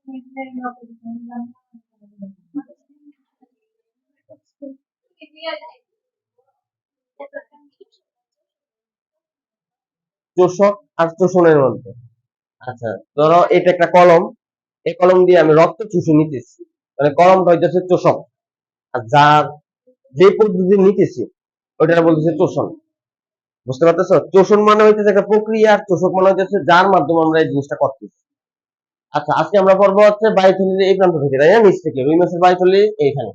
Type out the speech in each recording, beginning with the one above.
চোষক আর চোষণের মধ্যে। আচ্ছা, ধরো এটা একটা কলম, এই কলম দিয়ে আমি রক্ত চুষে নিতেছি, মানে কলমটা হইতেছে চোষক, আর যার যে পদ্ধতি নিতেছি ওইটা বলতেছে চোষণ। বুঝতে পারতেছো? চোষণ মানে হইতেছে একটা প্রক্রিয়া, আর চোষক মানে হইতেছে যার মাধ্যমে আমরা এই জিনিসটা করতেছি। আচ্ছা, আজকে আমরা পড়বো হচ্ছে বায়ুথলির এই প্রান্ত থেকে, তাই না? নিচ থেকে রুই মাছের বায়ুথলি এইখানে।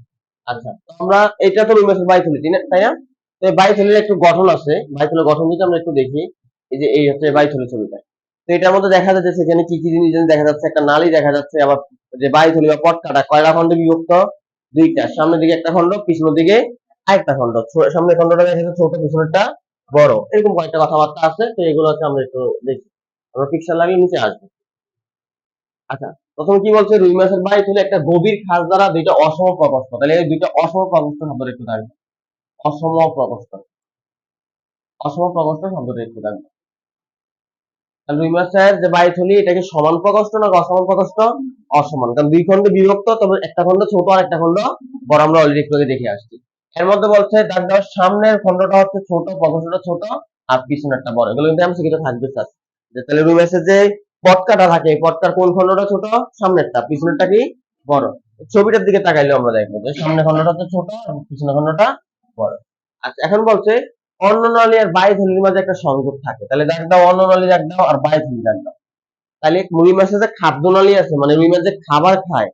আচ্ছা, তো আমরা এটা তো রুই মাছের বায়ুথলি, তাই না? তো এই বায়ুথলির একটু গঠন আছে, বায়ুথলির গঠন যদি আমরা একটু দেখি, এই যে এই হচ্ছে বায়ুথলি ছবিটা। তো এটার মধ্যে দেখা যাচ্ছে সেখানে কি কি জিনিস যেন দেখা যাচ্ছে, একটা নালী দেখা যাচ্ছে, আবার যে বায়ুথলি বা পটকাটা কয়টা খন্ডে বিভক্ত? দুইটা, সামনের দিকে একটা খন্ড, পিছনের দিকে আরেকটা খন্ড। সামনের খন্ডটা দেখা যাচ্ছে ছোট, পিছনেরটা বড়, এরকম কয়েকটা কথাবার্তা আছে। তো এগুলো হচ্ছে আমরা একটু দেখি, আমরা পিকচার লাগিয়ে নিচে আসবো। আচ্ছা, প্রথমে কি বলছে? রুই মাছের বাইট হলো একটা গভীর খাল দ্বারা দুইটা অসম প্রকোষ্ঠ। তাহলে এই দুইটা অসম প্রকোষ্ঠ শব্দটা একটু থাকবে। অসম প্রকোষ্ঠ, অসম প্রকোষ্ঠ শব্দটা একটু থাকবে। তাহলে রুই মাছের যে বাইট হলি, এটা কি সমান প্রকোষ্ঠ না অসমান প্রকোষ্ঠ? অসমান, কারণ দুই খন্ডে বিভক্ত, তবে একটা খন্ড ছোট আর একটা খন্ড বড়, আমরা অলরেডি একটু আগে দেখে আসছি। এর মধ্যে বলছে দাগ দেওয়ার সামনের খন্ডটা হচ্ছে ছোট, প্রকোষ্ঠটা ছোট, আর পিছনেরটা বড়। এগুলো কিন্তু আমি শিখে থাকবে স্যার। যে তাহলে রুই মাছের যে পটকাটা থাকে, পটকার কোন খন্ডটা ছোট? সামনেরটা, পিছনেরটা কি বড়? ছবিটার দিকে তাকাইলে আমরা দেখবো যে সামনের খন্ডটা হচ্ছে ছোট আর পিছনের খন্ডটা বড়। আচ্ছা, এখন বলছে অন্ননালী আর বায়ুথলির মাঝে একটা সংযোগ থাকে। তাহলে দাগ দাও, অন্ননালী দাগ দাও আর বায়ুথলি দাগ দাও। তাহলে রুই মাছের যে খাদ্যনালী আছে, মানে রুই মাছ যে খাবার খায়,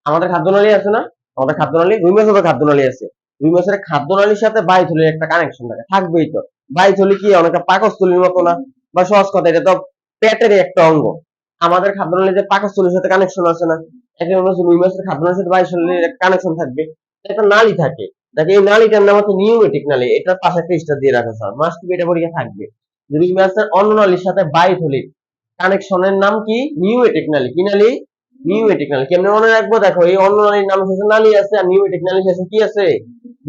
আমাদের খাদ্যনালী আছে না? আমাদের খাদ্যনালী, রুই মাছের খাদ্যনালী আছে। রুই মাছের খাদ্যনালীর সাথে বায়ুথলির একটা কানেকশন থাকে, থাকবেই তো। বায়ুথলি কি অনেকটা পাকস্থলীর মতো না? বা সহজ কথা, এটা তো পেটের একটা অঙ্গ। আমাদের খাদ্যনালী যে পাকস্থলীর সাথে কানেকশন আছে না, একই রুই মাছের খাদ্যনালীর সাথে বায়ুথলির একটা কানেকশন থাকবে। একটা নালী থাকে, দেখো এই নালীটার নাম হচ্ছে নিউমেটিক নালী। এটার পাশে একটা স্টার দিয়ে রাখা স্যার, মাস্ট বি, এটা পরীক্ষা থাকবে। রুই মাছের অন্য নালীর সাথে বায়ুথলির কানেকশনের নাম কি? নিউমেটিক নালী। কি নালী? নিউমেটিক নালী। কেমনে মনে রাখবো? দেখো, এই অন্য নালীর নাম শেষে নালী আছে, আর নিউমেটিক নালী শেষে কি আছে?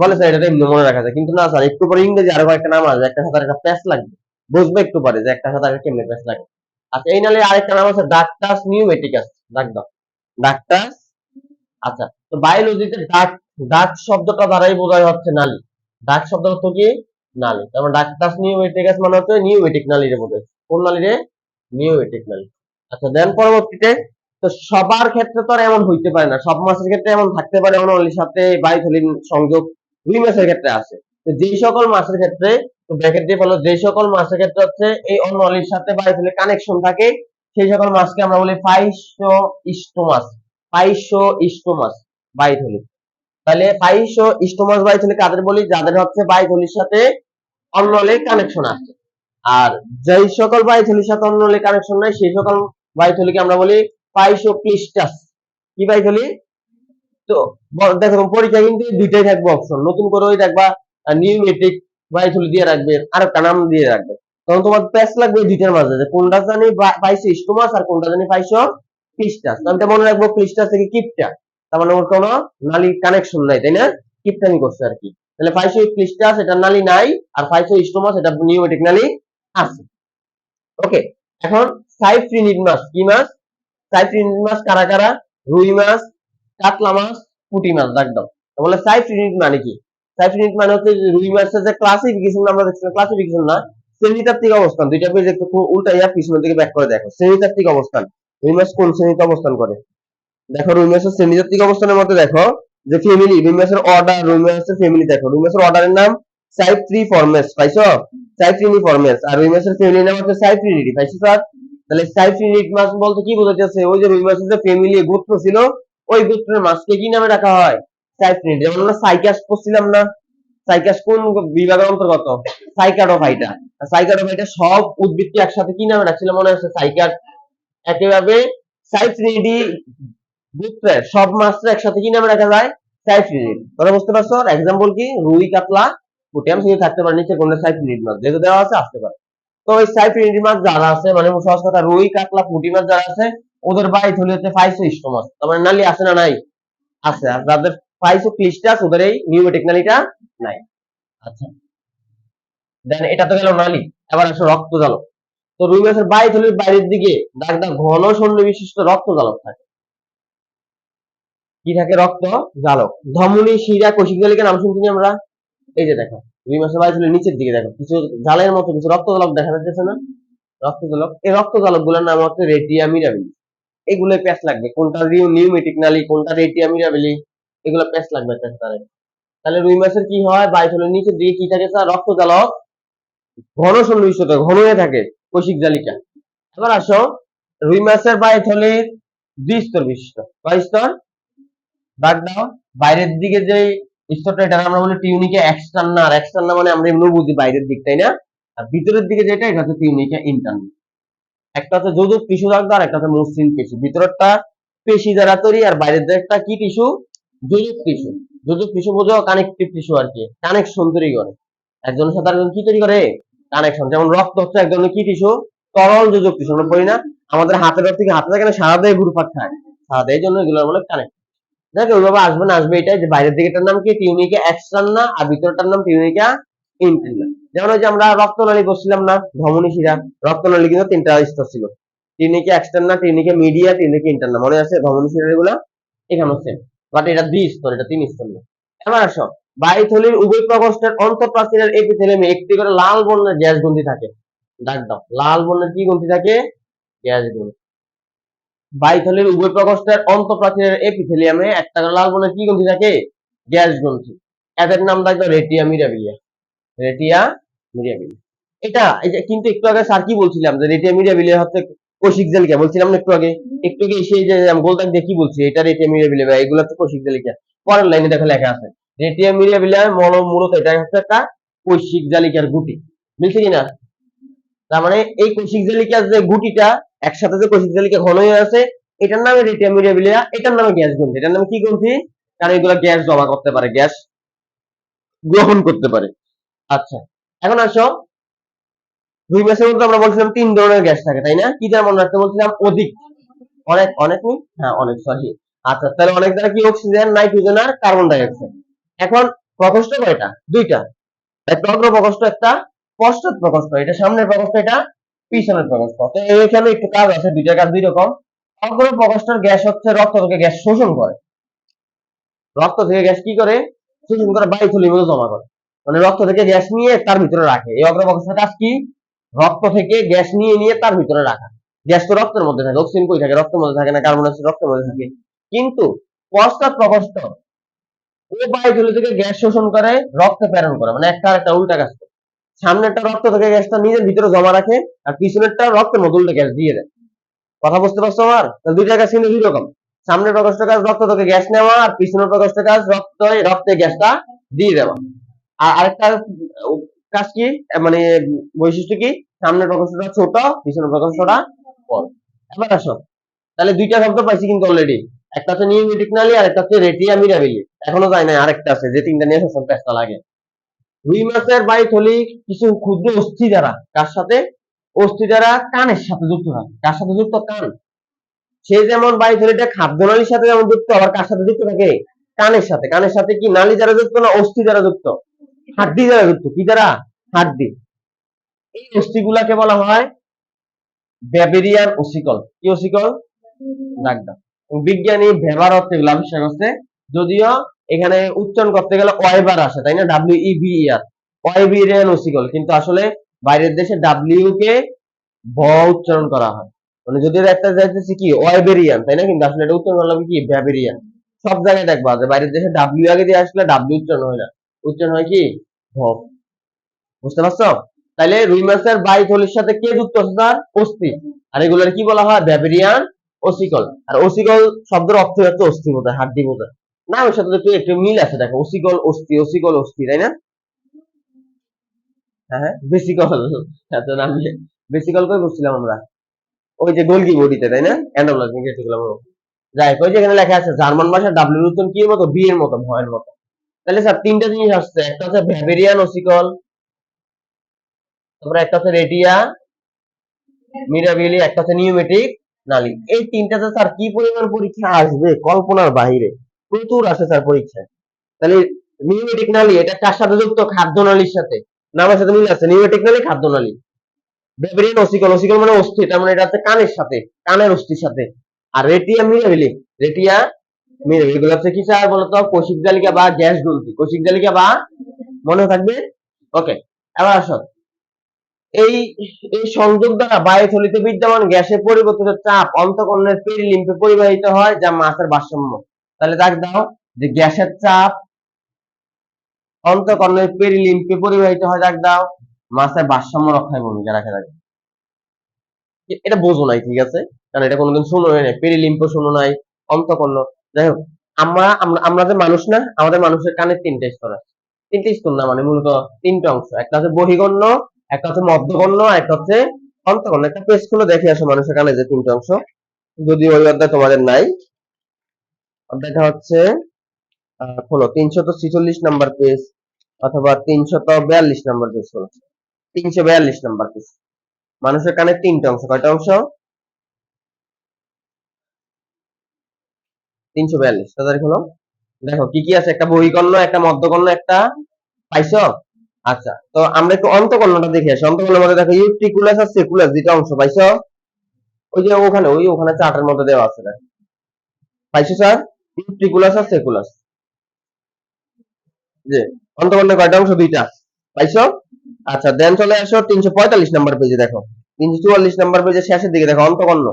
বলে স্যার এটা এমনি মনে রাখা যায়, কিন্তু না স্যার, একটু পরে ইংরেজি আরো কয়েকটা নাম আছে, একটা সাথে একটা প্যাচ লাগবে, বুঝবে একটু পরে যে একটা সাথে একটা কেমনে প্যাচ লাগে। আচ্ছা, এই নালীর আরেকটা নাম আছে ডাক্টাস নিউমেটিকাস। ডাক দাও, ডাক্টাস। আচ্ছা, তো বায়োলজিতে ডাক, ডাক শব্দটা দ্বারাই বোঝায় হচ্ছে নালী। ডাক শব্দ অর্থ কি? নালী। তারপর ডাক্টাস নিউমেটিকাস মানে হচ্ছে নিউমেটিক নালীরে বোঝায়। কোন নালীরে? নিউমেটিক নালী। আচ্ছা, দেন পরবর্তীতে, তো সবার ক্ষেত্রে তো আর এমন হইতে পারে না, সব মাছের ক্ষেত্রে এমন থাকতে পারে অনলির সাথে বায়ুথলির সংযোগ রুই মাছের ক্ষেত্রে আছে। তো যেই সকল মাছের ক্ষেত্রে, তো ব্র্যাকেট দিয়ে ফেলো, যেই সকল মাছের ক্ষেত্রে হচ্ছে এই অনলির সাথে বায়ুথলির কানেকশন থাকে, সেই সকল মাছকে আমরা বলি পাইশো ইস্টোমাস। পাইশো ইস্টোমাস বায়ুথলি। তাহলে পাইশো ইস্টোমাস বায়ুথলি কাদের বলি? যাদের হচ্ছে বায়ুথলির সাথে অন্নলের কানেকশন আছে। আর যেই সকল বায়ুথলির সাথে অন্নলের কানেকশন নাই, সেই সকল বায়ুথলিকে আমরা বলি পাইশোক্লিস্টাস। কি বায়ুথলি? তো দেখো, পরীক্ষা কিন্তু দুইটাই থাকবে অপশন, নতুন করে ওই দেখবা নিউমেটিক বায়ুথলি দিয়ে রাখবে, আর একটা নাম দিয়ে রাখবে। তখন তোমার প্যাচ লাগবে দুইটার মাঝে, যে কোনটা জানি পাইশো ইস্টোমাস আর কোনটা জানি পাইশো ক্লিস্টাস। আমি এটা মনে রাখবো ক্লিস্টাস থেকে কিপটা, তার মানে ওর কোনো নালী কানেকশন নাই, তাই না? কিপটামি করছে আর কি। তাহলে পাইশো ক্লিস্টাস এটা নালী নাই, আর পাইশো ইস্টোমাস এটা নিউমেটিক নালী আছে। ওকে, এখন সাইপ্রিনিড মাছ কি মাছ? সাইপ্রিনিড মাছ কারা কারা? রুই মাছ, কাতলা মাছ, পুঁটি মাছ। দাগ দাও। বলে সাইপ্রিনিড মানে কি? সাইপ্রিনিড মানে হচ্ছে রুই মাছের যে ক্লাসিফিকেশন আমরা দেখছিলাম, ক্লাসিফিকেশন না, শ্রেণীতাত্ত্বিক অবস্থান। দুইটা পেজ একটু উল্টাইয়া পিছনের দিকে ব্যাক করে দেখো, শ্রেণীতাত্ত্বিক অবস্থান। রুই মাছ কোন শ্রেণীতে অবস্থান করে? দেখো, রুই মাছের শ্রেণীতাত্ত্বিক অবস্থানের মধ্যে দেখো যে ফ্যামিলি, রুই মাছের অর্ডার, রুই মাছের ফ্যামিলি। দেখো, রুই মাছের অর্ডারের নাম সাইপ্রিফর্মেস, পাইছো? সাইপ্রিনিফর্মেস। আর রুই মাছের ফ্যামিলির নাম হচ্ছে সাইপ্রিনিডি, পাইছো স্যার? তাহলে সাইপ্রিনিড মাছ বলতে কি বোঝাচ্ছে? ওই যে রুই মাছের যে ফ্যামিলি গোত্র ছিল, ওই গোত্রের মাছকে কি নামে রাখা হয়? সাইপ্রিনিড। যেমন আমরা সাইকাস পড়ছিলাম না? সাইকাস কোন বিভাগের অন্তর্গত? সাইকাডোফাইটা। সাইকাডোফাইটা সব উদ্ভিদকে একসাথে কি নামে রাখছিলাম মনে আছে? সাইকাড। একইভাবে সাইপ্রিনিডি গোত্রের সব মাছটা একসাথে কি নামে রাখা যায়? সাইপ্রিনিড। কথা বুঝতে পারছো? এক্সাম্পল কি? রুই, কাতলা, পুঁটি। আমি শুধু থাকতে পারে নিচে কোনটা সাইপ্রিনিড মাছ যেহেতু দেওয়া আছে, আসতে পারে। তো ওই সাইপ্রিনিড মাছ যারা আছে, মানে সহজ কথা, রুই, কাতলা, পুঁটি মাছ যারা আছে, ওদের বায়ুথলি হচ্ছে পাইশোস্টোমাস। তার মানে নালী আছে না নাই? আছে। আর যাদের পাইশোক্লিস্টাস, ওদের এই নিউমেটিক নালীটা নাই। আচ্ছা, দেন এটা তো গেল নালী। এবার আসো রক্ত জালক। তো রুই মাছের বায়ুথলির বাইরের দিকে দাগ দাগ ঘন সন্ধি বিশিষ্ট রক্ত জালক থাকে। কি থাকে? রক্ত জালক। ধমনী, শিরা, কোষিক জালিকা নাম শুনছি আমরা। এই যে দেখো, রুই মাছের বায়ুথলির নিচের দিকে দেখো কিছু জালের মতো কিছু রক্ত জালক দেখা যাচ্ছে না? রক্ত জালক। এই রক্ত জালক গুলোর নাম হচ্ছে রেটিয়া মিরাবিলি। এগুলো প্যাচ লাগবে, কোনটা নিউমেটিক নালী, কোনটা রেটিয়া মিরাবিলি, এগুলো প্যাচ লাগবে টেস্টারে। তাহলে রুই মাছের কি হয়? বায়ুথলির নিচের দিকে কি থাকে স্যার? রক্ত জালক ঘন সন্নিবিষ্ট, ঘন হয়ে থাকে কোষিক জালিকা। এবার আসো, রুই মাছের বায়ুথলির দ্বিস্তর বিশিষ্ট। কয় স্তর? দাগ দাও। বাইরের দিকে যে স্তরটা, এটা আমরা বলি টিউনিকা এক্সটার্না। আর এক্সটার্না মানে আমরা এমনি বুঝি বাইরের দিক, তাই না? আর ভিতরের দিকে যেটা, এটা হচ্ছে টিউনিকা ইন্টারনা। একটা হচ্ছে যোজক টিস্যু দাগ দাও, আর একটা হচ্ছে মসৃণ টিস্যু। ভিতরটা পেশি দ্বারা তৈরি, আর বাইরের দিকটা কি টিস্যু? যোজক টিস্যু। যোজক টিস্যু বোঝো? কানেকটিভ টিস্যু আর কি, কানেকশন তৈরি করে। একজনের সাথে আরেকজন কি তৈরি করে? কানেকশন। যেমন রক্ত হচ্ছে এক ধরনের কি টিস্যু? তরল যোজক টিস্যু। আমরা বলি না আমাদের হাতের রক্ত কি হাতে থাকে না, সারা দেহে ঘুরপাক খায়, সারা দেহের জন্য এগুলো বলে কানেক্ট। দেখো ওইভাবে আসবে না, আসবে এটাই যে বাইরের দিকেটার নাম কি? টিউনিকা এক্সটার্না, আর ভিতরটার নাম টিউনিকা ইন্টারনা। যেমন ওই যে আমরা রক্তনালী করছিলাম না, ধমনী শিরা, রক্তনালী কিন্তু তিনটা স্তর ছিল, tunica externa, tunica media, tunica interna. মনে আছে ধমনী শিরা এগুলো? এখানেও সেম, বাট এটা দ্বি স্তর, এটা তিন স্তর না। এবার আসো, বায়ুথলির উভয় প্রকোষ্ঠের অন্তঃপ্রাচীরের এপিথেলিয়ামে একটি করে লাল বর্ণের গ্যাস গ্রন্থি থাকে। দাগ দাও, লাল বর্ণের কি গ্রন্থি থাকে? গ্যাস গ্রন্থি। বায়ুথলির উভয় প্রকোষ্ঠের অন্তঃপ্রাচীরের এপিথেলিয়ামে একটা করে লাল বর্ণের কি গ্রন্থি থাকে? গ্যাস গ্রন্থি। এদের নাম থাকবে রেটিয়া মিরাবিলিয়া। রেটিয়া মিরাবিলিয়া। এটা এই যে কিন্তু একটু আগে স্যার কি বলছিলাম যে রেটিয়া মিরাবিলিয়া হচ্ছে কোষিক জালিকা, বলছিলাম না একটু আগে? একটু আগে সেই যে গোলদাগ দিয়ে কি বলছি, এটা রেটিয়া মিরাবিলিয়া, বা এগুলো হচ্ছে কোষিক জালিকা। পরের লাইনে দেখো লেখা আছে রেটিয়া মিরাবিলিয়া মূলত এটা হচ্ছে একটা কোষিক জালিকার গুটি। বুঝছি কিনা? তার মানে এই কোষিক জালিকার যে গুটিটা, একসাথে যে কোষিক জালিকা ঘন হয়ে আছে, এটার নামে রেটিয়া মিরাবিলিয়া, এটার নামে গ্যাস গ্রন্থি। এটার নামে কি গ্রন্থি? কারণ এগুলো গ্যাস জমা করতে পারে, গ্যাস গ্রহণ করতে পারে। আচ্ছা, এখন আসো, রুই মাছের মধ্যে আমরা বলছিলাম তিন ধরনের গ্যাস থাকে, তাই না? কি দ্বারা মনে রাখতে বলছিলাম? অধিক, অনেক, অনেক নেই, হ্যাঁ অনেক, সরি। আচ্ছা, তাহলে অনেক দ্বারা কি? অক্সিজেন, নাইট্রোজেন আর কার্বন ডাই অক্সাইড। এখন প্রকোষ্ঠ কয়টা? দুইটা, একটা অগ্র প্রকোষ্ঠ, একটা পশ্চাৎ প্রকোষ্ঠ। এটা সামনের প্রকোষ্ঠ, এটা পিছনের প্রকোষ্ঠ। তো এখানে একটু কাজ আছে, দুইটা কাজ দুই রকম। অগ্র প্রকোষ্ঠের গ্যাস হচ্ছে রক্ত থেকে গ্যাস শোষণ করে। রক্ত থেকে গ্যাস কি করে? শোষণ করে, বায়ুথলির মধ্যে জমা করে। মানে রক্ত থেকে গ্যাস নিয়ে তার ভিতরে রাখে। এই অগ্র প্রকোষ্ঠের কাজ কি? রক্ত থেকে গ্যাস নিয়ে নিয়ে তার ভিতরে রাখা। গ্যাস তো রক্তের মধ্যে থাকে, অক্সিজেন কই থাকে? রক্তের মধ্যে থাকে না, কার্বন ডাই অক্সাইড রক্তের মধ্যে থাকে। কিন্তু পশ্চাৎ প্রকোষ্ঠ ও বায়ুথলি থেকে গ্যাস শোষণ করে রক্তে প্রেরণ করে, মানে একটা আরেকটা উল্টা কাজ করে। সামনেরটা রক্ত থেকে গ্যাসটা নিজের ভিতরে জমা রাখে, আর পিছনেরটা রক্তের মধ্যে উল্টে গ্যাস দিয়ে দেয়। কথা বুঝতে পারছো আমার? তাহলে দুইটা কাজ কিন্তু দুই রকম। সামনের প্রকোষ্ঠের কাজ রক্ত থেকে গ্যাস নেওয়া, আর পিছনের প্রকোষ্ঠের কাজ রক্তে গ্যাসটা দিয়ে দেওয়া। আর আরেকটা কাজ কি, মানে বৈশিষ্ট্য কি? সামনের প্রকোষ্ঠটা ছোট, পিছনের প্রকোষ্ঠটা বড়। এবার আসো, তাহলে দুইটা শব্দ পাইছি কিন্তু অলরেডি। একটা হচ্ছে নিউমেটিক নালী, আর একটা হচ্ছে রেটিয়া মিরাবিলি। এখনো যায় না, আরেকটা আছে যে তিনটা নিয়ে সব ব্যস্ত লাগে। রুই মাছের বায়ুথলি কিছু ক্ষুদ্র অস্থি দ্বারা, কার সাথে? অস্থি দ্বারা কানের সাথে যুক্ত থাকে। কার সাথে যুক্ত? কান। সে যেমন বায়ুথলিটা খাদ্যনালীর সাথে যেমন যুক্ত, আবার কার সাথে যুক্ত থাকে? কানের সাথে। কানের সাথে কি নালী দ্বারা যুক্ত না অস্থি দ্বারা যুক্ত? হাড্ডি দ্বারা যুক্ত। কি দ্বারা? হাড্ডি। এই অস্থিগুলাকে বলা হয় ব্যাবেরিয়ান ওসিকল। কি ওসিকল? দাগ দাও। বিজ্ঞানী ভেবার অর্থে এগুলো আবিষ্কার করছে, যদিও এখানে উচ্চারণ করতে গেলে ওয়েবার আসে, তাই না? WEBER, ওয়েবেরিয়ান ossicle. কিন্তু আসলে বাইরের দেশে ডাব্লিউ কে ভ উচ্চারণ করা হয়, মানে যদি একটা যাইতেছে কি ওয়েবেরিয়ান, তাই না? কিন্তু আসলে এটা উচ্চারণ করা হবে কি ব্যাবেরিয়ান। সব জায়গায় দেখবা যে বাইরের দেশে ডাব্লিউ আগে দিয়ে আসলে ডাব্লিউ উচ্চারণ হয় না, উচ্চারণ হয় কি ভ। বুঝতে পারছো? তাইলে রুই মাছের বায়ুথলির সাথে কে যুক্ত আছে? তার অস্থি। আর এগুলোর কি বলা হয়? ব্যাবেরিয়ান ওসিকল। আর ওসিকল শব্দের অর্থ হচ্ছে অস্থি বোঝায়, হাড্ডি বোঝায়। না ওর সাথে একটু একটু মিল আছে, দেখো ওসিকল অস্থি, ওসিকল অস্থি, তাই না? হ্যাঁ হ্যাঁ, বেসিকল। এত নাম বেসিকল কই বলছিলাম আমরা? ওই যে গোলগি বডিতে, তাই না? Endoplasmic reticulum. যাই হোক, ওই যে এখানে লেখা আছে জার্মান ভাষায় ডাব্লিউ উচ্চারণ কি এর মতো? বি এর মতো, ভয়ের মতো। তাহলে স্যার তিনটা জিনিস আসছে, একটা হচ্ছে ব্যাবেরিয়ান ওসিকল, তারপরে একটা হচ্ছে রেটিয়া মিরাবিলি, একটা হচ্ছে নিউমেটিক নালী। এই তিনটাতে স্যার কি পরিমাণ পরীক্ষা আসবে কল্পনার বাহিরে, প্রচুর আসে স্যার পরীক্ষায়। তাহলে নিউমেটিক নালী এটা কার সাথে যুক্ত? খাদ্য নালীর সাথে। নামের সাথে মিল আছে, নিউমেটিক নালী, খাদ্য নালী। ব্যাবেরিয়ান ওসিকল, ওসিকল মানে অস্থি, তার মানে এটা হচ্ছে কানের সাথে, কানের অস্থির সাথে। আর রেটিয়া মিরাবিলি, রেটিয়া মিলে, এগুলো হচ্ছে কি স্যার বলতো? কোষিক জালিকা বা গ্যাস গ্রন্থি, কোষিক জালিকা বা, মনে থাকবে। ওকে, এবার আসো, এই এই সংযোগ দ্বারা বায়ুথলিতে বিদ্যমান গ্যাসের পরিবর্তিত চাপ অন্তঃকরণের পেরিলিম্ফে পরিবাহিত হয়, যা মাছের ভারসাম্য। তাহলে দাগ দাও যে গ্যাসের চাপ অন্তঃকরণের পেরিলিম্ফে পরিবাহিত হয়, দাগ দাও মাছের ভারসাম্য রক্ষায় ভূমিকা রাখে। এটা বোঝো নাই, ঠিক আছে, কারণ এটা কোনোদিন শুনো নাই, পেরিলিম্ফ শোনো নাই, অন্তঃকর্ণ। যাই হোক, আমরা আমরা আমরা যে মানুষ না, আমাদের মানুষের কানে তিনটা স্তর আছে। তিনটা স্তর না, মানে মূলত তিনটা অংশ, একটা হচ্ছে বহির্গণ্য, একটা হচ্ছে মধ্যগণ্য, আর একটা হচ্ছে অন্তঃকর্ণ। একটা পেজ খুলে দেখে আসো মানুষের কানে যে তিনটা অংশ, যদি ওই অধ্যায় তোমাদের নাই। অধ্যায়টা হচ্ছে খোলো 346 নাম্বার পেজ, অথবা 342 নাম্বার পেজ খোলো, 342 নাম্বার পেজ। মানুষের কানে তিনটা অংশ, কয়টা অংশ? 342, তাড়াতাড়ি খোলো। দেখো কি কি আছে, একটা বহিকর্ণ, একটা মধ্যকর্ণ, একটা, পাইছো? আচ্ছা, তো আমরা একটু অন্তকর্ণটা দেখে আসি। অন্তকর্ণের মধ্যে দেখো ইউট্রিকুলাস আর সেকুলাস দুইটা অংশ, পাইছো? ওই যে ওখানে, ওখানে চার্টের মধ্যে দেওয়া আছে, দেখো, পাইছো স্যার? ইউট্রিকুলাস আর সেকুলাস, যে অন্তকর্ণের কয়টা অংশ? দুইটা, পাইছো? আচ্ছা, দেন চলে আসো 345 নাম্বার পেজে, দেখো 344 নাম্বার পেজের শেষের দিকে দেখো অন্তকর্ণ,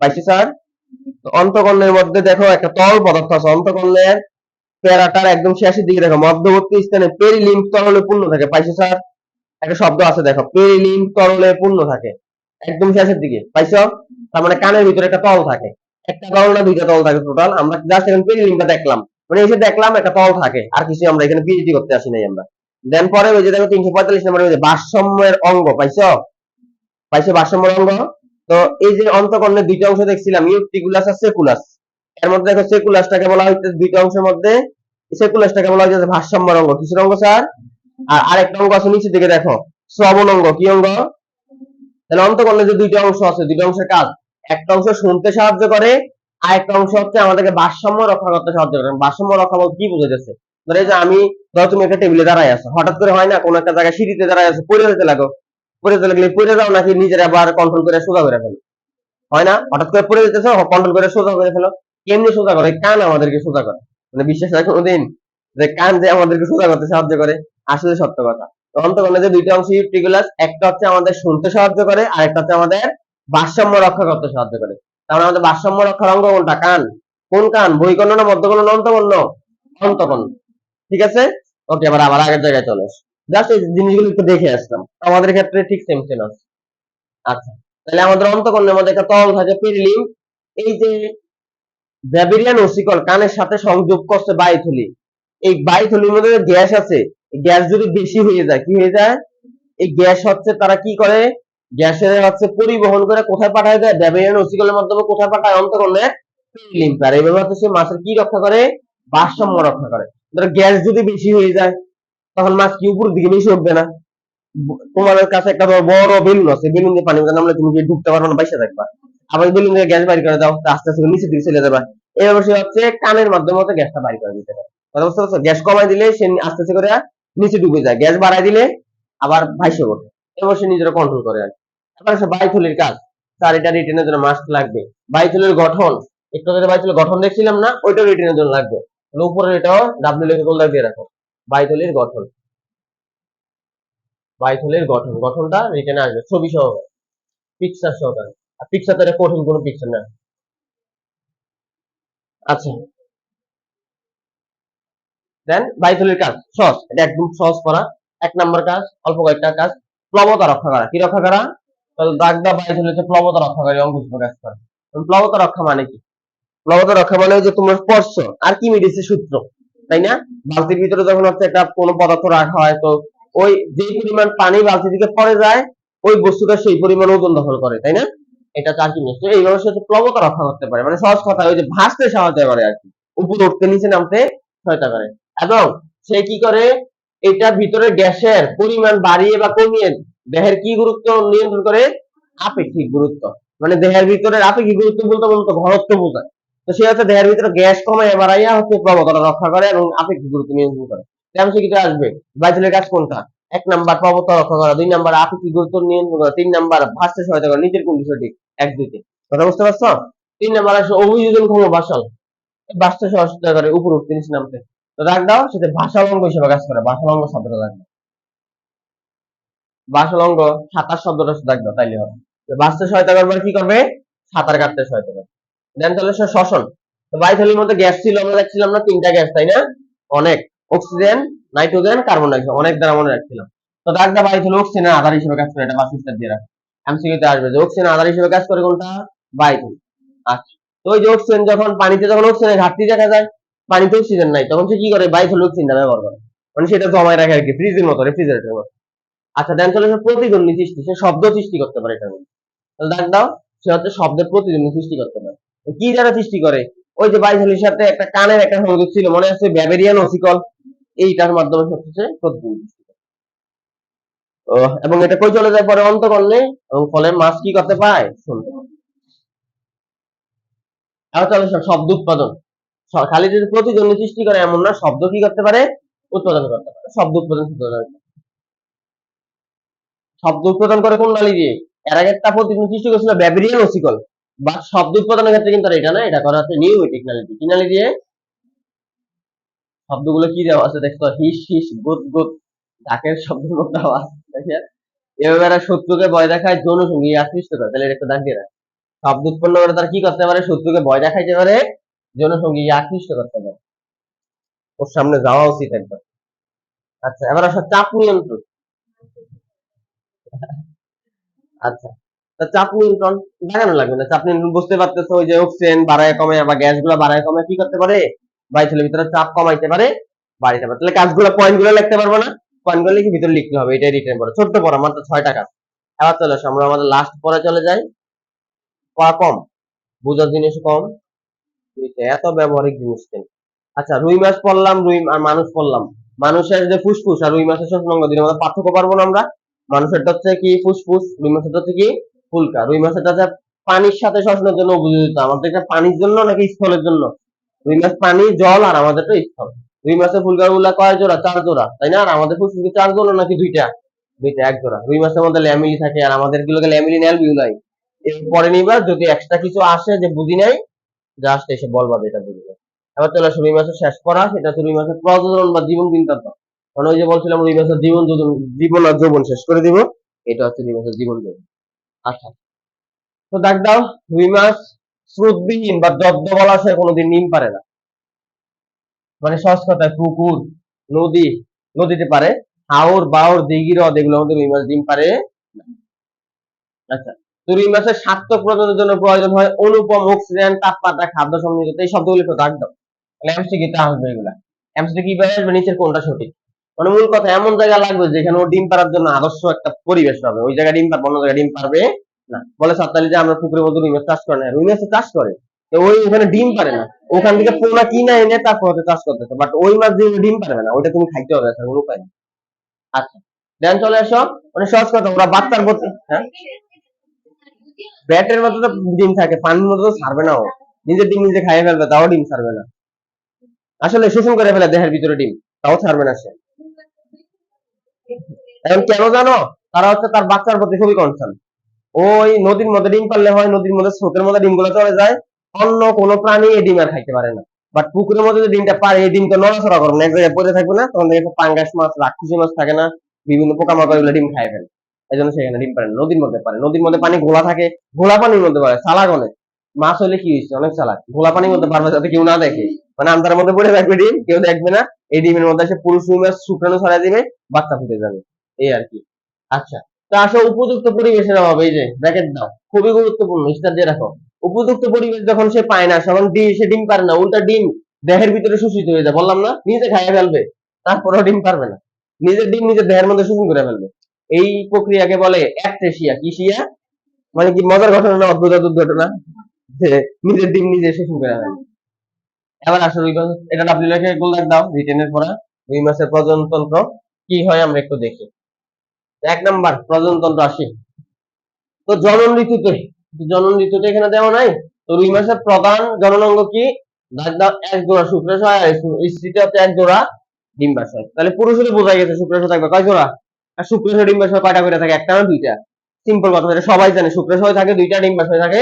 পাইছো স্যার? তো অন্তকর্ণের মধ্যে দেখো একটা তরল পদার্থ আছে। অন্তকর্ণের প্যারাটার একদম শেষের দিকে দেখো মধ্যবর্তী স্থানে পেরিলিম্ফ তরলে পূর্ণ থাকে, পাইছো স্যার? একটা শব্দ আছে দেখো, পেরিলিম্ফ তরলে পূর্ণ থাকে, একদম শেষের দিকে, পাইছো? তার মানে কানের ভিতরে একটা তল থাকে, একটা তল না দুইটা তল থাকে টোটাল। আমরা জাস্ট এখন পেরিলিম্ফটা দেখলাম, মানে এসে দেখলাম একটা তল থাকে, আর কিছু আমরা এখানে পিএইচডি করতে আসি নাই আমরা। দেন পরে ওই যে দেখো 345 নম্বরে ভারসাম্যের অঙ্গ, পাইছো? পাইছো ভারসাম্যের অঙ্গ? তো এই যে অন্তকর্ণের দুইটা অংশ দেখছিলাম, ইউট্রিকুলাস আর সেকুলাস, এর মধ্যে দেখো সেকুলাসটাকে বলা হইতেছে, দুইটা অংশের মধ্যে সেকুলাসটাকে বলা হইতেছে ভারসাম্যের অঙ্গ। কিসের অঙ্গ স্যার? আর আরেকটা অঙ্গ আছে নিচের দিকে দেখো, শ্রবণ অঙ্গ। কি অঙ্গ? তাহলে অন্তকর্ণে যে দুইটা অংশ আছে, দুইটা অংশের কাজ, একটা অংশ শুনতে সাহায্য করে, আর একটা অংশ হচ্ছে আমাদেরকে ভারসাম্য রক্ষা করতে সাহায্য করে। ভারসাম্য রক্ষা বলতে কি বোঝাইতেছে? ধরো এই যে আমি, ধরো তুমি একটা টেবিলে দাঁড়ায় আছো, হঠাৎ করে হয় না কোনো একটা জায়গায় সিঁড়িতে দাঁড়ায় আছো, পড়ে যেতে লাগো, পড়ে যেতে লাগলে পড়ে যাও নাকি নিজের আবার কন্ট্রোল করে সোজা করে ফেলো? হয় না? হঠাৎ করে পড়ে যেতেছো, কন্ট্রোল করে সোজা করে ফেলো। কেমনি সোজা করে? কান আমাদেরকে সোজা করে। মানে বিশ্বাস হয় কোনোদিন যে কান যে আমাদেরকে সোজা করতে সাহায্য করে? আসলে সত্য কথা। তো অন্তকর্ণে যে দুইটা অংশ ইউট্রিকুলাস, একটা হচ্ছে আমাদের শুনতে সাহায্য করে, আর একটা হচ্ছে আমাদের ভারসাম্য রক্ষা করতে সাহায্য করে। তাহলে আমাদের ভারসাম্য রক্ষার অঙ্গ কোনটা? কান। কোন কান? বহিকর্ণ না মধ্যকর্ণ না অন্তকর্ণ? অন্তকর্ণ। ঠিক আছে, ওকে, এবার আবার আগের জায়গায় চলে আসি। জাস্ট এই জিনিসগুলো একটু দেখে আসলাম, আমাদের ক্ষেত্রে ঠিক সেম সেম আছে। আচ্ছা, তাহলে আমাদের অন্তকর্ণের মধ্যে একটা তরল থাকে পেরিলিম্ফ। এই যে ব্যাবিরিয়ান ওসিকল কানের সাথে সংযোগ করছে বায়ুথলি, এই বায়ুথলির মধ্যে যে গ্যাস আছে, এই গ্যাস যদি বেশি হয়ে যায়, কি হয়ে যায়? এই গ্যাস হচ্ছে তারা কি করে, গ্যাসের হচ্ছে পরিবহন করে কোথায় পাঠায় দেয়? ব্যাবিরিয়ান ওসিকলের মাধ্যমে কোথায় পাঠায়? অন্তকর্ণের পেরিলিম্ফ। আর এইভাবে হচ্ছে সে মাছের কি রক্ষা করে? ভারসাম্য রক্ষা করে। ধরো গ্যাস যদি বেশি হয়ে যায়, তখন মাছ কি উপরের দিকে বেশি উঠবে না? তোমাদের কাছে একটা বড় বেলুন আছে, বেলুন দিয়ে পানি নামলে তুমি কি ঢুকতে পারবে না, বাইসা থাকবা। আবার বেলুন দিয়ে গ্যাস বাইর করে দাও, আস্তে আস্তে নিচের দিকে চলে যাবে। এইভাবে সে হচ্ছে কানের মাধ্যমে হচ্ছে গ্যাসটা বাইর করে দিতে পারে। কথা বুঝতে পারছো? গ্যাস কমাই দিলে সে আস্তে আস্তে করে নিচে ডুবে যায়, গ্যাস বাড়াই দিলে আবার ভাইসে ওঠে। এবার সে নিজেরা কন্ট্রোল করে আর কি। এবার সে বায়ুথলির কাজ, তার এটা রিটেনের জন্য মাস্ক লাগবে। বায়ুথলির গঠন, একটু আগে বায়ুথলির গঠন দেখছিলাম না, ওইটাও রিটেনের জন্য লাগবে। উপরে এটাও ডাব্লিউ লিখে গোল দিয়ে রাখো, বায়ুথলির গঠন। বায়ুথলির গঠন, গঠনটা রিটেনে আসবে ছবি সহ, পিকচার সহকারে। আর পিকচার তো এটা কঠিন কোনো পিকচার না। আচ্ছা, দেন বায়ুথলির কাজ সহজ, এটা একদম সহজ করা। এক নাম্বার কাজ, অল্প কয়েকটা কাজ, প্লবতা রক্ষা করা। কি রক্ষা করা? দাগ দা বায়ুথলিতে প্লবতা রক্ষাকারী অঙ্গ কাজ করে। প্লবতা রক্ষা মানে কি? প্লবতা রক্ষা মানে যে তোমরা পড়ছো আর্কিমিডিসের সূত্র, তাই না? বালতির ভিতরে যখন হচ্ছে একটা কোনো পদার্থ রাখা হয়, তো ওই যে পরিমাণ পানি বালতি থেকে পড়ে যায়, ওই বস্তুটা সেই পরিমাণ ওজন দখল করে, তাই না? এটা আর্কিমিডিস। তো এইভাবে সে প্লবতা রক্ষা করতে পারে, মানে সহজ কথা ওই যে ভাসতে সাহায্য করে আর কি, উপরে উঠতে নিচে নামতে সহায়তা করে। এবং সে কি করে? এটার ভিতরে গ্যাসের পরিমাণ বাড়িয়ে বা কমিয়ে দেহের কি গুরুত্ব নিয়ন্ত্রণ করে? আপেক্ষিক গুরুত্ব। মানে দেহের ভিতরে আপেক্ষিক গুরুত্ব বলতে বলতে ঘনত্ব বোঝায়। তো সে হচ্ছে দেহের ভিতরে গ্যাস কমায় বাড়াইয়া হচ্ছে প্রবণতা রক্ষা করে এবং আপেক্ষিক গুরুত্ব নিয়ন্ত্রণ করে। তেমন সে কিছু আসবে বায়ুথলির কাজ কোনটা? এক নাম্বার প্রবণতা রক্ষা করা, দুই নাম্বার আপেক্ষিক গুরুত্ব নিয়ন্ত্রণ করা, তিন নাম্বার ভাসতে সহায়তা করা। নিচের কোন বিষয়টি? এক দুইতে কথা বুঝতে পারছো? তিন নাম্বার আসলে অভিযোজন ক্ষম বাসল, বাষ্প সহায়তা করে উপর উঠতে নিচে নামতে। তো দাগ দাও, সেটা ভাষালঙ্গ হিসেবে কাজ করে। ভাষালঙ্গ শব্দটা দাগ দাও। ভাষালঙ্গ সাঁতার শব্দটা দাগ দাও, তাইলে হবে। বাঁচতে সহায়তা করবে কি করবে? সাঁতার কাটতে সহায়তা করবে। দেন চলে শ্বসন। তো বায়ুথলির মধ্যে গ্যাস ছিল, আমরা দেখছিলাম না, তিনটা গ্যাস, তাই না? অনেক, oxygen, nitrogen, carbon die oxide, অনেক দ্বারা মনে রাখছিলাম। তো দাগ দা বায়ুথলি অক্সিজেনের আধার হিসেবে কাজ করে, এটা বাসিস্টার দিয়ে রাখো। এমসিকিউতে আসবে যে অক্সিজেন আধার হিসেবে কাজ করে কোনটা? বায়ুথলি। আচ্ছা, তো ওই যে অক্সিজেন, যখন পানিতে যখন অক্সিজেনের ঘাটতি দেখা যায়, পানিতে অক্সিজেন নাই, তখন সে কি করে? বায়ুথলি অক্সিজেনটা ব্যবহার করে, মানে সেটা জমায় রাখে আর কি, ফ্রিজের মতো, রেফ্রিজারেটরের মতো। আচ্ছা, দেন চলে প্রতিধ্বনি সৃষ্টি, সে শব্দ সৃষ্টি করতে পারে এটার মধ্যে। তাহলে দাগ দাও, সে হচ্ছে শব্দের প্রতিধ্বনি সৃষ্টি করতে পারে। কি দ্বারা সৃষ্টি করে? ওই যে বায়ুথলির সাথে একটা কানের একটা সংযোগ ছিল, মনে আছে, ব্যাবেরিয়ান ওসিকল, এইটার মাধ্যমে হচ্ছে প্রতিধ্বনি সৃষ্টি করে। এবং এটা কই চলে যায় পরে? অন্তঃকর্ণে, এবং ফলে মাছ কি করতে পায়? শুনতে পায়। তাহলে চলে শব্দ উৎপাদন। খালি যদি প্রতিধ্বনি সৃষ্টি করে এমন না, শব্দ কি করতে পারে? উৎপাদন করতে পারে। শব্দ উৎপাদন শব্দ উৎপাদন করে কোন নালী দিয়ে? এর আগে একটা প্রতিধ্বনি সৃষ্টি করেছিল ব্যাবেরিয়ান ওসিকল, বা শব্দ উৎপাদনের ক্ষেত্রে কিন্তু আর এটা না, এটা করা হচ্ছে নিউমেটিক নালী দিয়ে। কি নালী দিয়ে? শব্দগুলো কি দেওয়া আছে দেখছো? হিস হিস, গুদ গুদ, ডাকের শব্দের মধ্যে আওয়াজ, দেখেন। এভাবে এরা শত্রুকে ভয় দেখায়, যৌনসঙ্গী আকৃষ্ট করে। তাহলে এটা একটু দাগ দিয়ে রাখ। শব্দ উৎপন্ন করে তারা কি করতে পারে? শত্রুকে ভয় দেখাইতে পারে, যৌনসঙ্গী আকৃষ্ট করতে পারে। ওর সামনে যাওয়া উচিত একবার। আচ্ছা, এবার আসো চাপ নিয়ন্ত্রণ। আচ্ছা, তা চাপ নিয়ন্ত্রণ দেখানো লাগবে না। চাপ নিয়ন্ত্রণ বুঝতে পারতেছো, ওই যে অক্সিজেন বাড়ায় কমে বা গ্যাস গুলা বাড়ায় কমে কি করতে পারে? বায়ুথলির ভিতরে চাপ কমাইতে পারে, বাড়াইতে পারে। তাহলে কাজগুলো, পয়েন্ট গুলো লিখতে পারবো না? পয়েন্ট গুলো লিখে ভিতরে লিখতে হবে, এটাই রিটেন পড়া, ছোট্ট পড়া, মাত্র 6টা কাজ। এবার চলে আসো আমরা আমাদের লাস্ট পরে চলে যাই। পড়া কম, বুঝার জিনিস কম, এত ব্যবহারিক জিনিস কেন? আচ্ছা, রুই মাছ পড়লাম, রুই আর মানুষ পড়লাম। মানুষের যে ফুসফুস আর রুই মাছের শ্বসন অঙ্গ দুইটার মধ্যে পার্থক্য পারবো না আমরা? মানুষেরটা হচ্ছে কি? ফুসফুস। রুই মাছেরটা হচ্ছে কি? ফুলকা। রুই মাছেরটা হচ্ছে পানির সাথে শ্বসনের জন্য উপযোগিত। আমাদের এটা পানির জন্য নাকি স্থলের জন্য? রুই মাছ পানি, জল, আর আমাদেরটা স্থল। রুই মাছের ফুলকার গুলা কয় জোড়া? 4 জোড়া, তাই না? আর আমাদের ফুসফুস 4 জোড়া নাকি 2টা? 2টা, 1 জোড়া। রুই মাছের মধ্যে ল্যামিলি থাকে, আর আমাদের গুলোকে ল্যামিলিন, অ্যালবিউলাই। এরপরে নিবা, যদি এক্সট্রা কিছু আসে যে বুঝি নাই, জাস্ট এসে বলবা যেটা বুঝবে। এবার চলে আসো রুই মাছের শেষ করা, সেটা হচ্ছে রুই মাছের প্রজনন বা জীবন বৃত্তান্ত। মানে ওই যে বলছিলাম রুই মাছের জীবন আর যৌবন শেষ করে দিব, এটা হচ্ছে রুই মাছের জীবন যৌবন। আচ্ছা, তো দেখ দাও, রুই মাছ স্রোতবিহীন বা দগ্ধ জলাশয়ে কোনোদিন ডিম পারে না। মানে সহজ কথায় পুকুর, নদী, নদীতে পারে। হাওর, বাওর, দিঘি, হ্রদ, এগুলোর মধ্যে রুই মাছ ডিম পারে না। আচ্ছা, তো রুই মাছের সার্থক প্রজননের জন্য প্রয়োজন হয় অনুপম অক্সিজেন, তাপমাত্রা, খাদ্য সমৃদ্ধতা। এই শব্দগুলো একটু দাগ দাও, এমসিকিউতে আসবে এগুলা। এমসিকিউ কিভাবে আসবে? নিচের কোনটা সঠিক। মানে মূল কথা, এমন জায়গা লাগবে যেখানে ও ডিম পাড়ার জন্য আদর্শ একটা পরিবেশ পাবে। ওই জায়গায় ডিম পারবে, অন্য জায়গায় ডিম পারবে না। বলে সাত্তালি যে আমরা পুকুরের মধ্যে রুই মাছ চাষ করে না, রুই মাছ চাষ করে, তো ওই ওখানে ডিম পারে না। ওখান থেকে পোনা কিনা এনে তারপর হচ্ছে চাষ করতেছে, বাট ওই মাছ দিয়ে ডিম পারবে না, ওইটা তুমি খাইতে হবে, কোনো উপায় নেই। আচ্ছা, দেন চলে আসো, মানে সহজ কথা, ওরা বাচ্চার প্রতি, হ্যাঁ, ব্যাটের মতো তো ডিম থাকে, পানির মতো তো ছাড়বে না ও। নিজের ডিম নিজে খাইয়ে ফেলবে, তাও ডিম ছাড়বে না। আসলে শোষণ করে ফেলে দেহের ভিতরে ডিম, তাও ছাড়বে না সে। এখন কেন জানো? তারা হচ্ছে তার বাচ্চার প্রতি খুবই কনসার্ন। ওই নদীর মধ্যে ডিম পারলে হয়, নদীর মধ্যে স্রোতের মধ্যে ডিমগুলো চলে যায়, অন্য কোনো প্রাণী এই ডিম আর খাইতে পারে না। বাট পুকুরের মধ্যে যে ডিমটা পারে, এই ডিম তো নড়াচড়া করবে না, এক জায়গায় পড়ে থাকবে না, তখন দেখে পাঙ্গাস মাছ, রাক্ষসী মাছ থাকে না, বিভিন্ন পোকামাকড়, এগুলো ডিম খাই ফেলে। এই জন্য সেখানে ডিম পারে না। নদীর মধ্যে পারে, নদীর মধ্যে পানি ঘোলা থাকে, ঘোলা পানির মধ্যে পারে, চালাক অনেক। মাছ হলে কি হয়েছে? অনেক চালাক, ঘোলা পানির মধ্যে পারবে যাতে কেউ না দেখে, মানে আন্ধারের মধ্যে পড়ে থাকবে ডিম, কেউ দেখবে না। এই ডিমের মধ্যে এসে পুরুষ রুই মাছ শুক্রাণু ছড়াই দিবে, বাচ্চা ফুটে যাবে, এই আর কি। আচ্ছা, তা আসলে উপযুক্ত পরিবেশের অভাবে, এই যে ব্র্যাকেট দাও, খুবই গুরুত্বপূর্ণ, স্টার দিয়ে রাখো। উপযুক্ত পরিবেশ যখন সে পায় না, তখন সে ডিম পারে না, উল্টা ডিম দেহের ভিতরে শোষিত হয়ে যায়। বললাম না, নিজে খাইয়ে ফেলবে, তারপরেও ডিম পারবে না, নিজের ডিম নিজের দেহের মধ্যে শোষণ করে ফেলবে। এই প্রক্রিয়াকে বলে অ্যাক্টেশিয়া। কি শিয়া? মানে কি মজার ঘটনা না অদ্ভুত অদ্ভুত ঘটনা, যে নিজের ডিম নিজে শোষণ করে ফেলবে। এবার আসলে রুই মাছ, এটা আপনি লেখে গোলদার দাও, রিটেনের পড়া। রুই মাছের প্রজননতন্ত্র কি হয় আমরা একটু দেখি। 1 নাম্বার, প্রজননতন্ত্র আসি। তো জনন ঋতুতে, জনন ঋতুতে এখানে দেওয়া নাই। তো রুই মাছের প্রধান জননাঙ্গ কি? এক জোড়া শুক্রাশয়, আর স্ত্রীতে হচ্ছে 1 জোড়া ডিম্বাশয়। তাহলে পুরুষের বোঝা গেছে শুক্রাশয় থাকবে কয় জোড়া, আর শুক্রাশয় ডিম্বাশয় কয়টা করে থাকে? একটা না 2টা? সিম্পল কথা, এটা সবাই জানে, শুক্রাশয় থাকে 2টা, ডিম্বাশয় থাকে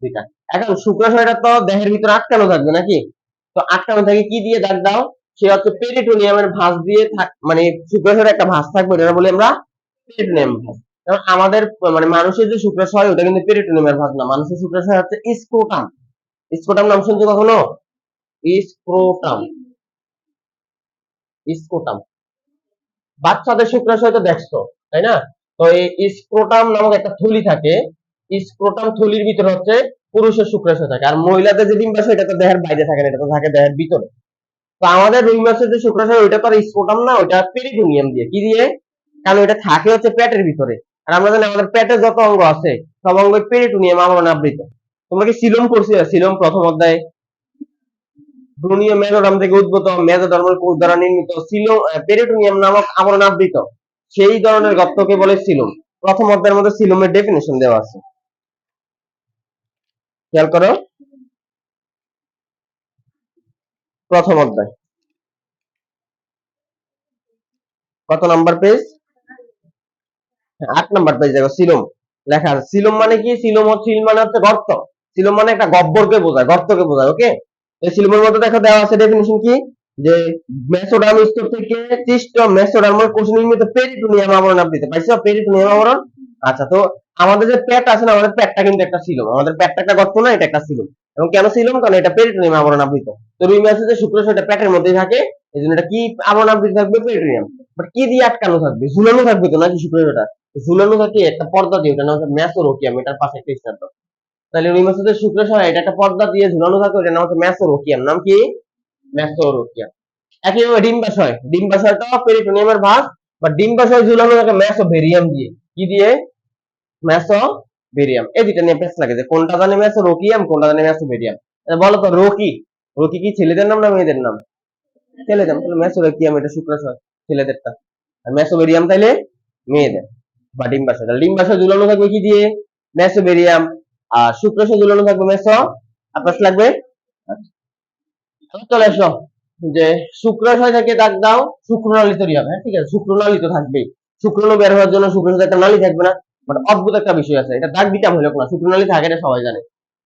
2টা। এখন শুক্রাশয়টা তো দেহের ভিতরে আটকানো থাকবে নাকি? তো আটকানো থাকে কি দিয়ে দাগ দাও, সে হচ্ছে পেরিটোনিয়ামের ভাঁজ দিয়ে মানে শুক্রাশয়ের একটা ভাঁজ থাকবে, এটা বলি আমরা পেরিটোনিয়াম ভাঁজ। কারণ আমাদের মানে মানুষের যে শুক্রাশয় ওটা কিন্তু পেরিটোনিয়ামের ভাঁজ না, মানুষের শুক্রাশয় হচ্ছে স্ক্রোটাম। স্ক্রোটাম নাম শুনছো কখনো? Scrotum, scrotum. বাচ্চাদের শুক্রাশয় তো দেখছো, তাই না? তো এই স্ক্রোটাম নামক একটা থলি থাকে, স্ক্রোটাম থলির ভিতরে হচ্ছে পুরুষের শুক্রাশয় থাকে, আর মহিলাদের যে ডিম্বাশয় এটা তো দেহের বাইরে থাকে না, এটা তো থাকে দেহের ভিতরে। তো আমাদের রুই মাছের যে শুক্রাশয় ওইটা তো আর স্ক্রোটাম না, ওইটা পেরিটোনিয়াম দিয়ে, কি দিয়ে? কারণ এটা থাকে হচ্ছে পেটের ভিতরে। আর আমরা জানি আমাদের পেটে যত অঙ্গ আছে সব অঙ্গ পেরিটোনিয়াম আবরণে আবৃত। তোমরা কি সিলোম করছো? সিলোম প্রথম অধ্যায়ে ভ্রূণীয় মেরোডাম থেকে উদ্ভূত মেসোডার্মাল কোষ দ্বারা নির্মিত সিলোম পেরিটোনিয়াম নামক আবরণে আবৃত সেই ধরনের গর্তকে বলে সিলোম। প্রথম অধ্যায়ের মধ্যে সিলোমের ডেফিনেশন দেওয়া আছে, খেয়াল করো। প্রথম অধ্যায় কত নাম্বার পেজ? 8 নাম্বার পেজ দেখো, সিলোম লেখা আছে। সিলোম মানে কি? সিল মানে হচ্ছে গর্ত। সিলোম মানে একটা গহ্বরকে বোঝায়, গর্তকে বোঝায়। ওকে, এই সিলোমের মধ্যে দেখো দেওয়া আছে ডেফিনিশন কি, যে মেসোডার্ম স্তর থেকে সৃষ্ট মেসোডার্মাল কোষ নির্মিত পেরিটোনিয়াম আবরণ আবৃত। পাইছো পেরিটোনিয়াম আবরণ? আচ্ছা, তো আমাদের যে পেট আছে না, আমাদের পেটটা কিন্তু একটা সিলোম, আমাদের পেটটা একটা গর্ত না, এটা একটা সিলোম। এবং কেন সিলোম? কারণ এটা পেরিটোনিয়াম আবরণ আবৃত। তো রুই মাছের যে শুক্রাশয় এটা পেটের মধ্যেই থাকে, এই জন্য এটা কি আবরণ আবৃত থাকবে? পেরিটোনিয়াম। বাট কি দিয়ে আটকানো থাকবে? ঝুলানো থাকবে তো নাকি শুক্রাশয়টা? ঝুলানো থাকে একটা পর্দা দিয়ে, ওটা নাম হচ্ছে মেসোরোকিয়াম, এটার পাশে একটা স্টার দাও। তাহলে রুই মাছের যে শুক্রাশয় এটা একটা পর্দা দিয়ে ঝুলানো থাকে, ওটার নাম হচ্ছে মেসোরোকিয়াম। নাম কি? মেসোরোকিয়াম। একইভাবে ডিম্বাশয়, ডিম্বাশয়টাও পেরিটোনিয়ামের ভাগ, বা ডিম্বাশয় ঝুলানো থাকে মেসোভেরিয়াম দিয়ে। কি দিয়ে? মেসোভেরিয়াম। এই দুইটা নিয়ে পেছ লাগে যে কোনটা জানে মেসোরোকিয়াম, কোনটা জানে মেসোভেরিয়াম। বলো তো রকি, রকি কি ছেলেদের নাম না মেয়েদের নাম? ছেলেদের। তাহলে মেসোরোকিয়াম এটা শুক্রাশয় ছেলেদেরটা, আর মেসোভেরিয়াম তাইলে মেয়েদের বা ডিম্বাশয়। তাহলে ডিম্বাশয় ঝুলানো থাকবে কি দিয়ে? মেসোভেরিয়াম। আর শুক্রাশয় ঝুলানো থাকবে মেসো। আপনার লাগবে? চলে এসো, যে শুক্রাশয় থেকে দাগ দাও শুক্রনালী তৈরি হবে। হ্যাঁ ঠিক আছে, শুক্রনালী তো থাকবেই। শুক্রাণু বের হওয়ার জন্য শুক্রাশয় একটা নালী থাকবে না? মানে অদ্ভুত একটা বিষয় আছে, এটা দাগ দিতাম হইলো না, শুক্রনালী থাকে এটা সবাই জানে।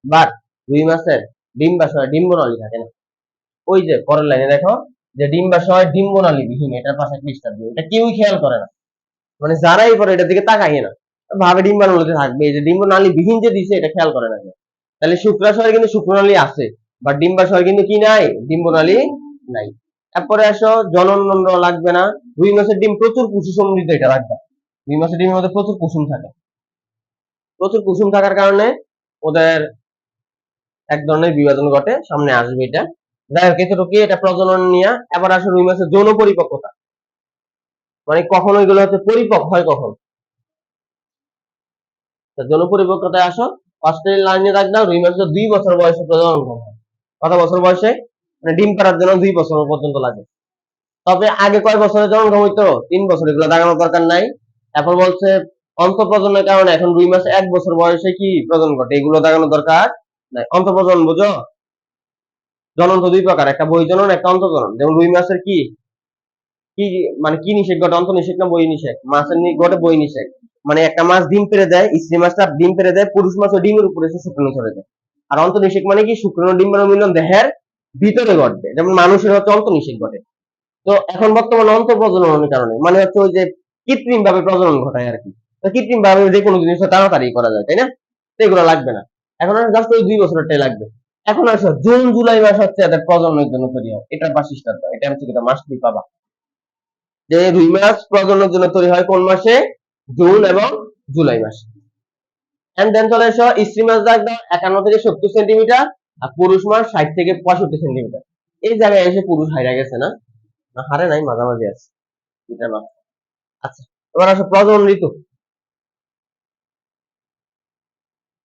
বাট রুই মাছের ডিম্বাশয় ডিম্বনালী থাকে না। ওই যে পরের লাইনে দেখো, যে ডিম্বাশয় ডিম্বনালী বিহীন, এটার পাশে একটা স্টার দিও, এটা কেউই খেয়াল করে না। মানে যারাই পরে এটার দিকে তাকাই না, ভাবে ডিম্বাণুতে থাকবে, এই যে ডিম্বনালী বিহীন যে দিছে এটা খেয়াল করে না কেউ। তাহলে শুক্রাশয় কিন্তু শুক্রনালী আছে, বা ডিম্বাশয় কিন্তু কি নাই? ডিম্বনালী নাই। তারপরে আসো, জননন্দ্র লাগবে না। রুই মাছের ডিম প্রচুর কুসুম সমৃদ্ধ, এটা রাখবে। রুই মাছের ডিমের মধ্যে প্রচুর কুসুম থাকে। প্রচুর কুসুম থাকার কারণে ওদের এক ধরনের বিভাজন ঘটে, সামনে আসবে এটা। যাই হোক, এতটুকু এটা প্রজনন নিয়ে। এবার আসো রুই মাছের যৌন পরিপক্কতা, মানে কখন ওইগুলো হচ্ছে পরিপক্ক হয় কখন। যৌন পরিপক্কতায় আসো, অস্ট্রেলিয়ান লাইনে রাখ দাও, রুই মাছের 2 বছর বয়সে প্রজনন হয়। কত বছর বয়সে? মানে ডিম পাড়ার জন্য 2 বছর পর্যন্ত লাগে। তবে আগে কয় বছরে জন্ম হইতো? 3 বছর, এগুলো দাগানোর দরকার নাই। তারপর বলছে অন্তঃপ্রজননের কারণে এখন রুই মাসে 1 বছর বয়সে কি প্রজনন ঘটে, এগুলো দাগানোর দরকার নাই। অন্তঃপ্রজনন বুঝো? জনন তো 2 প্রকার, একটা বহিঃজনন, একটা অন্তঃজনন। যেমন রুই মাছের কি কি মানে কি নিষেক ঘটে? অন্ত নিষেক না বই নিষেক? মাছের ঘটে বই নিষেক। মানে একটা মাছ ডিম পেড়ে দেয়, স্ত্রী মাছটা ডিম পেড়ে দেয়, পুরুষ মাছ ডিমের উপরে এসে শুক্রাণু ছড়ে যায়। আর অন্ত নিষেক মানে কি? শুক্রাণু ডিম্বাণু মিলন দেহের ভিতরে ঘটবে, যেমন মানুষের হচ্ছে অন্ত নিষেক ঘটে। তো এখন বর্তমানে অন্তঃপ্রজননের কারণে মানে হচ্ছে ওই যে কৃত্রিম ভাবে প্রজনন ঘটায় আর কি। তো কৃত্রিম ভাবে যে কোনো জিনিস তাড়াতাড়ি করা যায়, তাই না? তো এগুলো লাগবে না। এখন আর জাস্ট ওই 2 বছরটাই লাগবে। এখন আসো, জুন জুলাই মাস হচ্ছে এদের প্রজননের জন্য তৈরি হয়, এটার বাসিষ্ঠান এটা হচ্ছে কিনা মাস পাবা, যে রুই মাছ প্রজননের জন্য তৈরি হয় কোন মাসে? জুন এবং জুলাই মাসে। এন্ড দেন চলে এসো, স্ত্রী মাছ দাগ দাও 51 থেকে 70 সেন্টিমিটার, আর পুরুষ মাছ 60 থেকে 65 সেন্টিমিটার। এই জায়গায় এসে পুরুষ হাইরা গেছে না? না হারে নাই, মাঝামাঝি আছে দুইটার মাছ। আচ্ছা, এবার আসো প্রজনন ঋতু।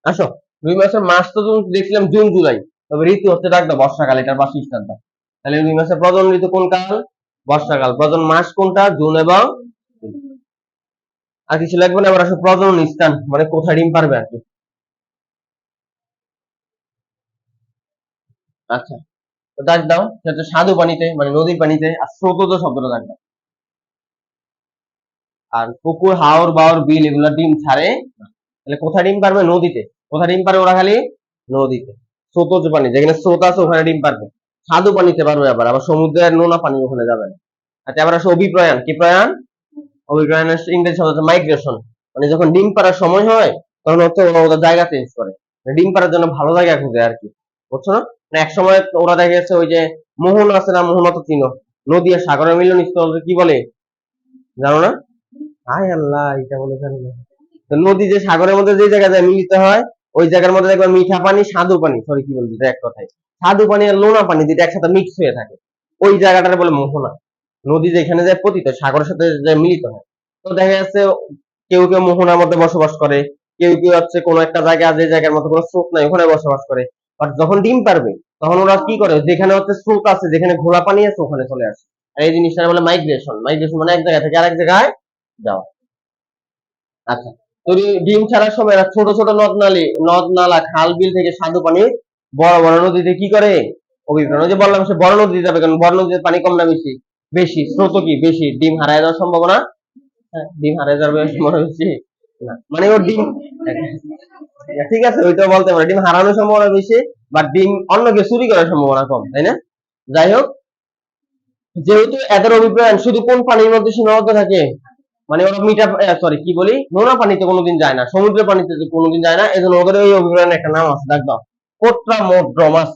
আসো, রুই মাছের মাস তো দেখছিলাম জুন জুলাই, তবে ঋতু হচ্ছে ডাক দাও বর্ষাকাল, এটার পাশে স্টার দাও। তাহলে রুই মাছের প্রজনন ঋতু কোন কাল? বর্ষাকাল। প্রজনন মাস কোনটা? জুন এবং জুলাই। আর কিছু লাগবে না। এবার আসো প্রজনন স্থান, মানে কোথায় ডিম পারবে আর কি। আচ্ছা, তো দাগ দাও, সেটা স্বাদু পানিতে মানে নদীর পানিতে, আর স্রোতজ শব্দটা দাগ দাও। আর পুকুর, হাওর, বাওর, বিল এগুলা ডিম ছাড়ে না। তাহলে কোথায় ডিম পারবে? নদীতে। কোথায় ডিম পারবে ওরা? খালি নদীতে। স্রোতজ পানি, যেখানে স্রোত আছে ওখানে ডিম পারবে। স্বাদু পানিতে পারবে, আবার সমুদ্রের নোনা পানি ওখানে যাবে না। আচ্ছা, আবার আসে অভিপ্রয়াণ। কি প্রয়াণ? অভিপ্রয়াণের ইংরেজি শব্দ হচ্ছে মাইগ্রেশন। মানে যখন ডিম পাড়ার সময় হয় তখন হচ্ছে ওরা ওদের জায়গা চেঞ্জ করে, ডিম পাড়ার জন্য ভালো জায়গা খুঁজে আর কি, বুঝছো না? মানে এক সময় ওরা দেখা গেছে ওই যে মোহনা আছে না, মোহনা তো চিনো, নদী আর সাগরের মিলন স্থল কি বলে জানো না? হায় আল্লাহ, এটা বলে জানি না। তো নদী যে সাগরের মধ্যে যে জায়গায় মিলিত হয় ওই জায়গার মধ্যে দেখবা মিঠা পানি, স্বাদু পানি, সরি কি বলছি এক কথায়, স্বাদু পানি আর লোনা পানি যেটা একসাথে মিক্স হয়ে থাকে, ওই জায়গাটার বলে মোহনা। নদী যেখানে যায় পতিত সাগরের সাথে যে মিলিত হয়। তো দেখা যাচ্ছে কেউ কেউ মোহনার মধ্যে বসবাস করে, কেউ কেউ হচ্ছে কোনো একটা জায়গা যে জায়গার মধ্যে কোনো স্রোত নাই ওখানে বসবাস করে। বাট যখন ডিম পারবে তখন ওরা কি করে, যেখানে হচ্ছে স্রোত আছে, যেখানে ঘোলা পানি আছে ওখানে চলে আসে। আর এই জিনিসটা বলে মাইগ্রেশন। মাইগ্রেশন মানে এক জায়গা থেকে আরেক জায়গায় যাওয়া। আচ্ছা, তো ডিম ছাড়ার সময় এরা ছোট ছোট নদ নালা, খাল বিল থেকে স্বাদু পানি বড় বড় নদীতে কি করে অভিপ্রায়। ওই যে বললাম সে বড় নদীতে যাবে, কারণ বড় নদীতে পানি কম না বেশি? বেশি, স্রোত কি বেশি, ডিম হারায় যাওয়ার সম্ভাবনা, হ্যাঁ, ডিম হারায় যাওয়ার সম্ভাবনা বেশি না, মানে ওর ডিম, ঠিক আছে ওইটাও বলতে পারে, ডিম হারানোর সম্ভাবনা বেশি, বা ডিম অন্য কেউ চুরি করার সম্ভাবনা কম, তাই না? যাই হোক, যেহেতু এদের অভিপ্রায় শুধু কোন পানির মধ্যে সীমাবদ্ধ থাকে, মানে ওরা মিঠা, সরি কি বলি, নোনা পানিতে কোনোদিন যায় না, সমুদ্রের পানিতে কোনোদিন যায় না, এজন্য ওদের ওই অভিপ্রায়ের একটা নাম আছে, দেখবা পোট্রামোড্রমাস।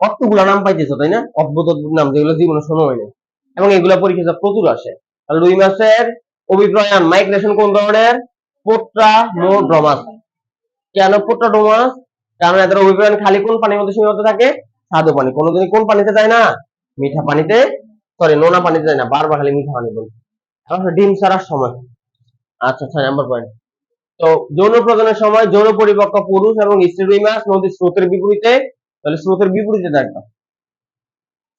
কতগুলা নাম পাইতেছো তাই না, অদ্ভুত অদ্ভুত নাম যেগুলো জীবনে শোনা হয়নি, এবং এগুলা পরীক্ষা প্রচুর আসে। আর রুই মাছের অভিপ্রায়ন মাইগ্রেশন কোন ধরনের? পোট্রামোড্রমাস। কেন পোট্রাডোমাস? কারণ এদের অভিপ্রায়ন খালি কোন পানির মধ্যে সীমাবদ্ধ থাকে? স্বাদু পানি। কোনোদিন কোন পানিতে যায় না? মিঠা পানিতে, সরি নোনা পানিতে যায় না, বারবার খালি মিঠা পানি বলছে। এখন ডিম ছাড়ার সময়। আচ্ছা, 6 নম্বর পয়েন্ট। তো যৌন প্রজননের সময় যৌন পরিপক্ক পুরুষ এবং স্ত্রী রুই মাছ নদীর স্রোতের বিপরীতে, তাহলে স্রোতের বিপরীতে থাকবে,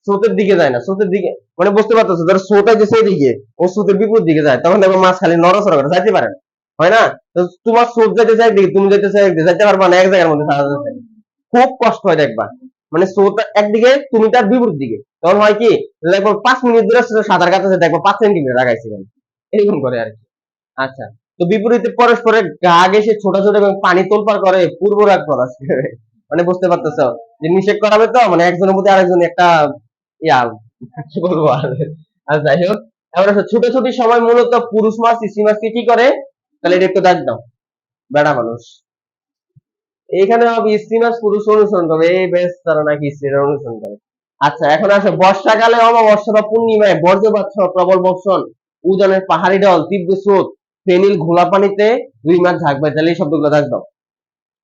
স্রোতের দিকে যায় না, স্রোতের দিকে মানে বুঝতে পারতেছো, ধরো স্রোত আছে সেই দিকে, ও স্রোতের বিপরীত দিকে যায়, তখন দেখো মাছ খালি নড়াচড়া করে যাইতে পারে না, হয় না? তো তোমার স্রোত যাইতে চাই দিকে, তুমি যেতে চাই একদিকে, যাইতে পারবা না এক জায়গার মধ্যে থাকা যাচ্ছে, খুব কষ্ট হয় দেখবা। মানে স্রোত একদিকে, তুমি তার বিপরীত দিকে, তখন হয় কি, দেখবো 5 মিনিট ধরে সাঁতার কাটতেছে, দেখবো 5 সেন্টিমিটার আগাইছে, এরকম করে আর কি। আচ্ছা, তো বিপরীতে পরস্পরের গা ঘেঁষে ছোট ছোট এবং পানি তোলপাড় করে পূর্ব রাগ প্রকাশ করে। মানে বুঝতে পারতেছ যে নিষেধ করাবে তো, মানে একজনের প্রতি আরেকজন একটা ইয়া, কি বলবো আর। আর যাই হোক, এবার আসো ছুটোছুটি সময় মূলত পুরুষ মাছ স্ত্রী মাছকে কি করে, তাহলে এটা একটু দেখ দাও, বেড়া মানুষ এইখানে হবে স্ত্রী মাছ পুরুষ অনুসরণ করবে, এই বেশ তারা নাকি স্ত্রীরা অনুসরণ করে। আচ্ছা, এখন আসো বর্ষাকালে অমাবস্যা বা পূর্ণিমায় বজ্রপাত সহ প্রবল বর্ষণ, উজানের পাহাড়ি ঢল, তীব্র স্রোত, ফেনীল ঘোলা পানিতে দুই মাছ ঝাঁকবে, তাহলে এই শব্দগুলো দেখ দাও।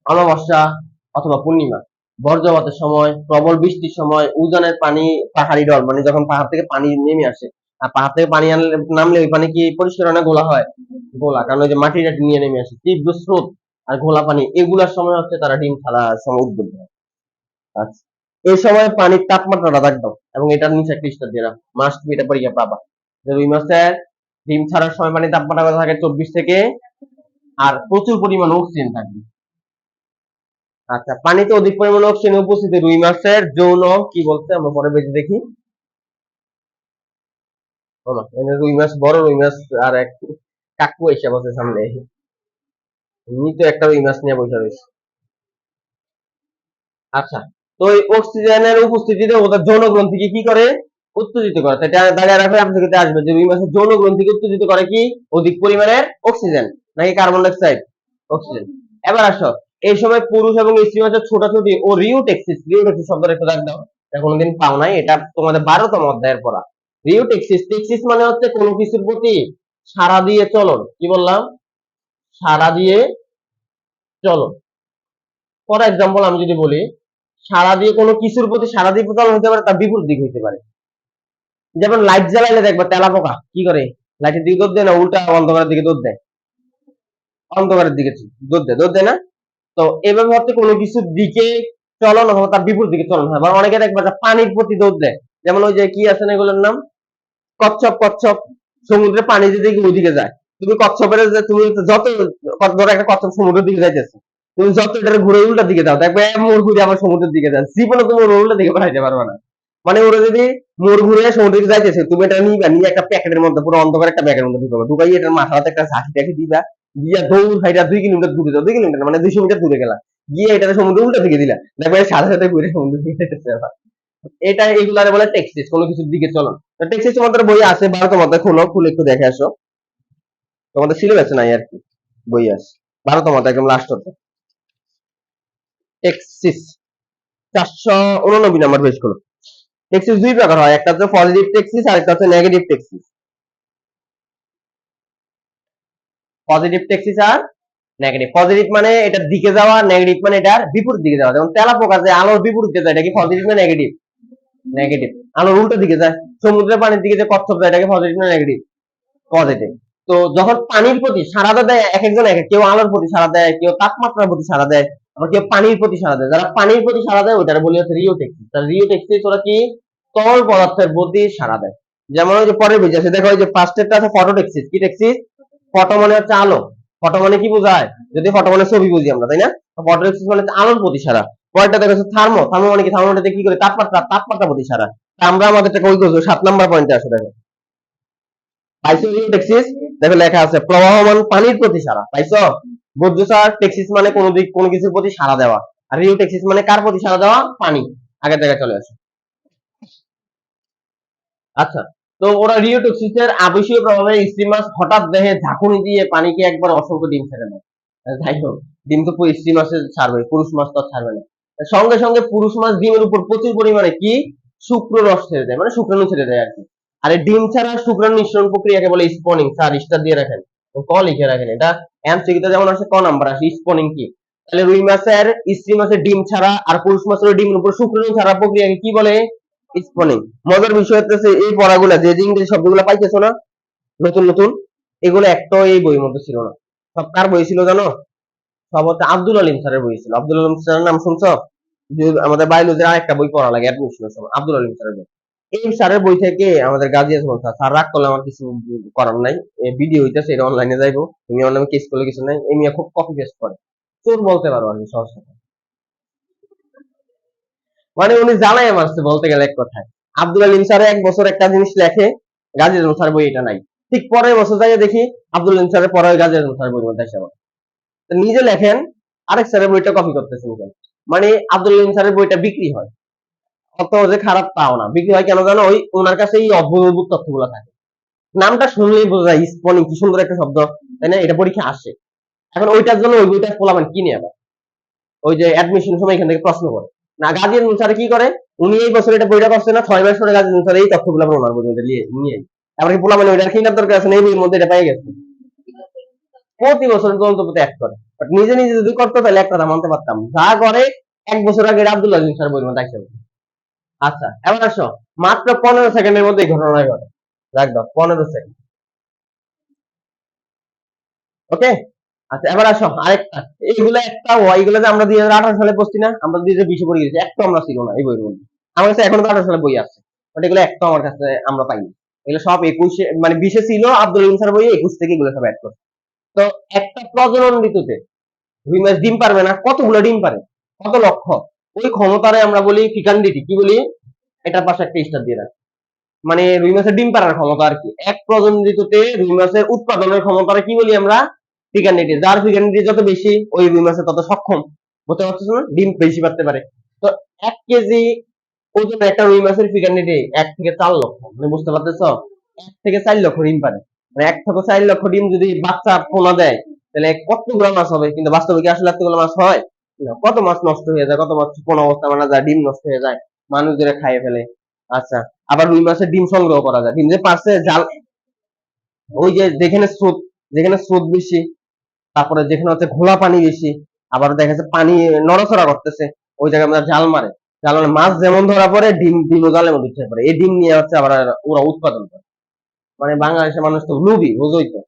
অমাবস্যা অথবা পূর্ণিমা, বজ্রপাতের সময়, প্রবল বৃষ্টির সময়, উজানের পানি, পাহাড়ি ঢল, মানে যখন পাহাড় থেকে পানি নেমে আসে, আর পাহাড় থেকে পানি আনলে নামলে ওই পানি কি পরিষ্কার হয় না ঘোলা হয়? ঘোলা, কারণ ওই যে মাটি টাটি নিয়ে নেমে আসে, তীব্র স্রোত আর ঘোলা পানি, এগুলার সময় হচ্ছে তারা ডিম ছাড়ার সময় উদ্বুদ্ধ হয়। আচ্ছা, এই সময় পানির তাপমাত্রাটা দাগ দাও, এবং এটার নিচে একটা স্টার দিয়ে রাখো, মাস্ট বি, এটা পরীক্ষা পাবা, যে রুই মাছের ডিম ছাড়ার সময় পানির তাপমাত্রা কত থাকে? 24 থেকে, আর প্রচুর পরিমাণ অক্সিজেন থাকবে। আচ্ছা, পানিতে অধিক পরিমাণে অক্সিজেন উপস্থিতি রুই মাছের যৌন কি বলছে আমরা পরে বেঁচে দেখি। শোনো, এখানে রুই মাছ, বড় রুই মাছ আর এক কাকু এসে বসে সামনে, এমনি তো একটা রুই মাছ নিয়ে বসে রয়েছে। আচ্ছা, তো এই অক্সিজেনের উপস্থিতিতে ওদের যৌন গ্রন্থিকে কি করে? উত্তেজিত করে। সেটা দাঁড়িয়ে রাখলে আপনার কাছে আসবে যে রুই মাছের যৌন গ্রন্থিকে উত্তেজিত করে কি? অধিক পরিমাণের অক্সিজেন নাকি কার্বন ডাইঅক্সাইড? অক্সিজেন। এবার আসো, এই সময় পুরুষ এবং স্ত্রী মাছের ছোটাছুটি ও রিউটেক্সিস, রিউটেক্সিস শব্দটা একটু দাগ দাও, এটা কোনোদিন পাও নাই, এটা তোমাদের 12তম অধ্যায়ের পড়া। রিউটেক্সিস, টেক্সিস মানে হচ্ছে কোনো কিছুর প্রতি সাড়া দিয়ে চলন, কি বললাম? সাড়া দিয়ে চলন। ফর এক্সাম্পল আমি যদি বলি, সাড়া দিয়ে কোনো কিছুর প্রতি সাড়া দিয়ে চলন হতে পারে, তার বিপরীত দিক হতে পারে। যেমন লাইট জ্বালাইলে দেখবা তেলা পোকা কি করে, লাইটের দিকে দৌড় দেয় না, উল্টা অন্ধকারের দিকে দৌড় দেয়, অন্ধকারের দিকে দৌড় দেয় না? তো এভাবে হচ্ছে কোনো কিছুর দিকে চলন অথবা তার বিপরীত দিকে চলন হয়। বা অনেকে দেখবা যে পানির প্রতি দৌড় দেয়, যেমন ওই যে কি আছে না এগুলোর নাম, কচ্ছপ, কচ্ছপ সমুদ্রে পানি যেদিকে ওইদিকে যায়, তুমি কচ্ছপের যে তুমি যত, ধরো একটা কচ্ছপ সমুদ্রের দিকে যাইতেছে, তুমি যত এটা ঘুরে উল্টা দিকে যাও, দেখবে মোড় ঘুরে আবার সমুদ্রের দিকে যায়, জীবনে তুমি ওর উল্টা দিকে পাঠাইতে পারবে না। মানে ওরা যদি মোড় ঘুরে সমুদ্রের দিকে যাইতেছে, তুমি এটা নিবা, নিয়ে একটা প্যাকেটের মধ্যে, পুরো অন্ধকার একটা প্যাকেটের মধ্যে ঢুকাবে, ঢুকাই এটার মাথাতে একটা ঝাঁকি টাকি দিবা, দিয়া দৌড় হাইটা 2 কিলোমিটার দূরে যাও, 2 কিলোমিটার মানে 200 মিটার দূরে গেলা, গিয়ে এটা সমুদ্রের উল্টা দিকে দিলা, দেখবে সাথে সাথে ঘুরে সমুদ্রের দিকে যাইতেছে আবার। এটা এগুলারে বলে টেক্সিস, কোনো কিছুর দিকে চলন। তো টেক্সিস তোমাদের বই আছে 12তম অধ্যায়, খুলো, খুলে একটু দেখে আসো। তোমাদের সিলেবাসে নাই আর কি, বই আছে 12তম অধ্যায় একদম লাস্ট অধ্যায়। টেক্সিস 489 নাম্বার পেজ খুলো। টেক্সিস দুই প্রকার হয়, একটা হচ্ছে পজিটিভ টেক্সিস আর একটা হচ্ছে নেগেটিভ টেক্সিস। পজিটিভ টেক্সিস আর নেগেটিভ। পজিটিভ মানে এটার দিকে যাওয়া, নেগেটিভ মানে এটার বিপরীত দিকে যাওয়া। যেমন তেলা পোকা যে আলোর বিপরীত দিকে যায়, এটা কি পজিটিভ না নেগেটিভ? নেগেটিভ। আলোর উল্টো দিকে যায়, সমুদ্রের পানির দিকে যে কচ্ছপ যায়, এটাকে পজিটিভ না নেগেটিভ? পজিটিভ। তো যখন পানির প্রতি সাড়া দেয় এক একজন এক এক, কেউ আলোর প্রতি সাড়া দেয়, কেউ তাপমাত্রার প্রতি সাড়া দেয়, আবার কেউ পানির প্রতি সাড়া দেয়। যারা পানির প্রতি সাড়া দেয় ওটার বলি হচ্ছে রিওটেক্সিস। তার রিওটেক্সিস ওরা কি তরল পদার্থের প্রতি সাড়া দেয়। যেমন ওই যে পরের পেজে আছে দেখো, ওই যে ফার্স্টেরটা আছে ফটোটেক্সিস। কি টেক্সিস? ফটো মানে হচ্ছে আলো। ফটো মানে কি বোঝায়? যদি ফটো মানে ছবি বুঝি আমরা, তাই না? ফটোটেক্সিস মানে হচ্ছে আলোর প্রতি সাড়া। পরেরটা দেখো থার্মো। থার্মো মানে কি? থার্মোমিটারে কি করে? তাপমাত্রা প্রতি সাড়া। আমরা আমাদেরটাকে ওই করবো 7 নাম্বার পয়েন্টে আসে দেখো। পাইছো টেক্সিস? দেখো লেখা আছে প্রবাহমান পানির প্রতি সাড়া। পাইছো? বুঝছো স্যার? টেক্সিস মানে কোনো কিছুর প্রতি সাড়া দেওয়া, আর রিও টেক্সিস মানে কার প্রতি সাড়া দেওয়া? পানি। আগের জায়গায় চলে আসে। আচ্ছা, তো ওরা রিও টেক্সিসের আবশ্যীয় প্রভাবে স্ত্রী মাছ হঠাৎ দেহে ঝাঁকুনি দিয়ে পানিকে একবার অসংখ্য ডিম ছেড়ে দেয়। যাই হোক, ডিম তো স্ত্রী মাছে ছাড়বে, পুরুষ মাছ তো আর ছাড়বে না। সঙ্গে সঙ্গে পুরুষ মাছ ডিমের উপর প্রচুর পরিমাণে কি শুক্র রস ছেড়ে দেয়, মানে শুক্রাণু ছেড়ে দেয় আর কি। আর এই ডিম ছাড়া শুক্রাণু নিঃসরণ প্রক্রিয়াকে বলে স্পনিং। স্যার স্টার দিয়ে রাখেন, ক লিখে রাখেন। এটা এমসিকিউতে যেমন আসে ক নাম্বার আসে স্পনিং কি। তাহলে রুই মাছের স্ত্রী মাছের ডিম ছাড়া আর পুরুষ মাছের ডিমের উপর শুক্রাণু ছাড়া প্রক্রিয়াকে কি বলে? স্পনিং। মজার বিষয় হচ্ছে এই পড়াগুলা যে যে ইংরেজি শব্দগুলো পাইতেছো না নতুন নতুন, এগুলো একটাও এই বইয়ের মধ্যে ছিল না। সব কার বই ছিল জানো? সব হচ্ছে আব্দুল আলিম স্যারের বই ছিল। আব্দুল আলিম স্যারের নাম শুনছো? যে আমাদের বায়োলজির আরেকটা বই পড়া লাগে অ্যাডমিশনের সময়, আব্দুল আলিম স্যারের বই। এই স্যারের বই থেকে আমাদের গাজী আজমল স্যার, স্যার রাগ করলে আমার কিছু করার নাই। ভিডিও হইতেছে, এটা অনলাইনে যাইবো, তুমি ওর নামে কেস করলে কিছু নাই। এই মিয়া খুব কপি পেস্ট করে, চোর বলতে পারো আর কি সহজ কথা। মানে উনি জ্বালায় মারছে বলতে গেলে এক কথায়। আব্দুল আলিম স্যার এক বছর একটা জিনিস লেখে, গাজী আজমল স্যার বই এটা নাই। ঠিক পরের বছর যাই দেখি আব্দুল আলিম স্যারের পরে গাজী আজমল স্যার বইয়ের মধ্যে এসে আবার। তো নিজে লেখেন, আরেক স্যারের বইটা কপি করতেছেন কেন? মানে আব্দুল আলিম স্যারের বইটা বিক্রি হয়, অত যে খারাপ তাও না। বিক্রি হয় কেন জানো? ওই ওনার কাছে এই অদ্ভুত অদ্ভুত তথ্যগুলো থাকে। নামটা শুনলেই বোঝা যায় স্পনিং কি সুন্দর একটা শব্দ, তাই না? এটা পরীক্ষা আসে। এখন ওইটার জন্য ওই বইটা পোলাবেন কিনে আবার ওই যে অ্যাডমিশন সময় এখান থেকে প্রশ্ন করে না। গাজী আজমল স্যার কি করে, উনি এই বছর এটা বইটা করছে না, 6 মাস পরে গাজী আজমল স্যার এই তথ্যগুলো আবার ওনার বইয়ের মধ্যে নিয়ে আবার কি পোলাবেন ওইটার কিনার দরকার আছে না? এই বইয়ের মধ্যে এটা পেয়ে গেছে। প্রতি বছর তদন্ত এক করে, বাট নিজে নিজে যদি করতে তাহলে একটা মানতে পারতাম। যা করে 1 বছর আগে আব্দুল আজিম স্যার বইয়ের মধ্যে আসে। আচ্ছা এবার আসো, মাত্র 15 সেকেন্ডের মধ্যে এই ঘটনা ঘটে। রাখ দাও 15 সেকেন্ড। ওকে। আচ্ছা এবার আসো আরেকটা। এইগুলো একটা এইগুলো যে আমরা 2018 সালে পড়ছি না, আমরা 2020 পড়ে গেছি, একটা আমরা ছিল না এই বইয়ের মধ্যে। আমার কাছে এখনো 18 সালে বই আছে, বাট এগুলো একটা আমার কাছে আমরা পাইনি। এগুলো সব 21 মানে 20 ছিল, আব্দুল আলিম স্যার বই 21 থেকে এগুলো সব অ্যাড করছে। তো একটা প্রজনন ঋতুতে রুই মাছ ডিম পারবে না, কতগুলো ডিম পারে? কত লক্ষ। ওই ক্ষমতারে আমরা বলি ফিকান্ডিটি। কি বলি? এটার পাশে একটা স্টার দিয়ে রাখ। মানে রুই মাছের ডিম পাড়ার ক্ষমতা আর কি। এক প্রজনন ঋতুতে রুই মাছের উৎপাদনের ক্ষমতারে কি বলি আমরা? ফিকান্ডিটি। যার ফিকান্ডিটি যত বেশি ওই রুই মাছের তত সক্ষম, বুঝতে পারছো না? ডিম বেশি পারতে পারে। তো 1 কেজি ওজনে একটা রুই মাছের ফিকান্ডিটি 1 থেকে 4 লক্ষ, মানে বুঝতে পারতেছো? 1 থেকে 4 লক্ষ ডিম পারে। মানে 1 থেকে 4 লক্ষ ডিম যদি বাচ্চা পোনা দেয়, তাহলে কতগুলো মাছ হবে? কিন্তু বাস্তবে কি আসলে এতগুলো মাছ হয়? না। কত মাছ নষ্ট হয়ে যায়, কত মাছ পোনা অবস্থা মারা যায়, ডিম নষ্ট হয়ে যায়, মানুষ ধরে খাইয়ে ফেলে। আচ্ছা, আবার রুই মাছের ডিম সংগ্রহ করা যায়, ডিম যে পারছে জাল, ওই যে যেখানে স্রোত বেশি, তারপরে যেখানে হচ্ছে ঘোলা পানি বেশি, আবার দেখা যাচ্ছে পানি নড়াচড়া করতেছে, ওই জায়গায় আমরা জাল মারে। জাল মানে মাছ যেমন ধরা পড়ে ডিমও জালের মধ্যে উঠে পড়ে। এই ডিম নিয়ে হচ্ছে আবার ওরা উৎপাদন করে। মানে বাংলাদেশের মানুষ তো লুবি, বুঝোই তো।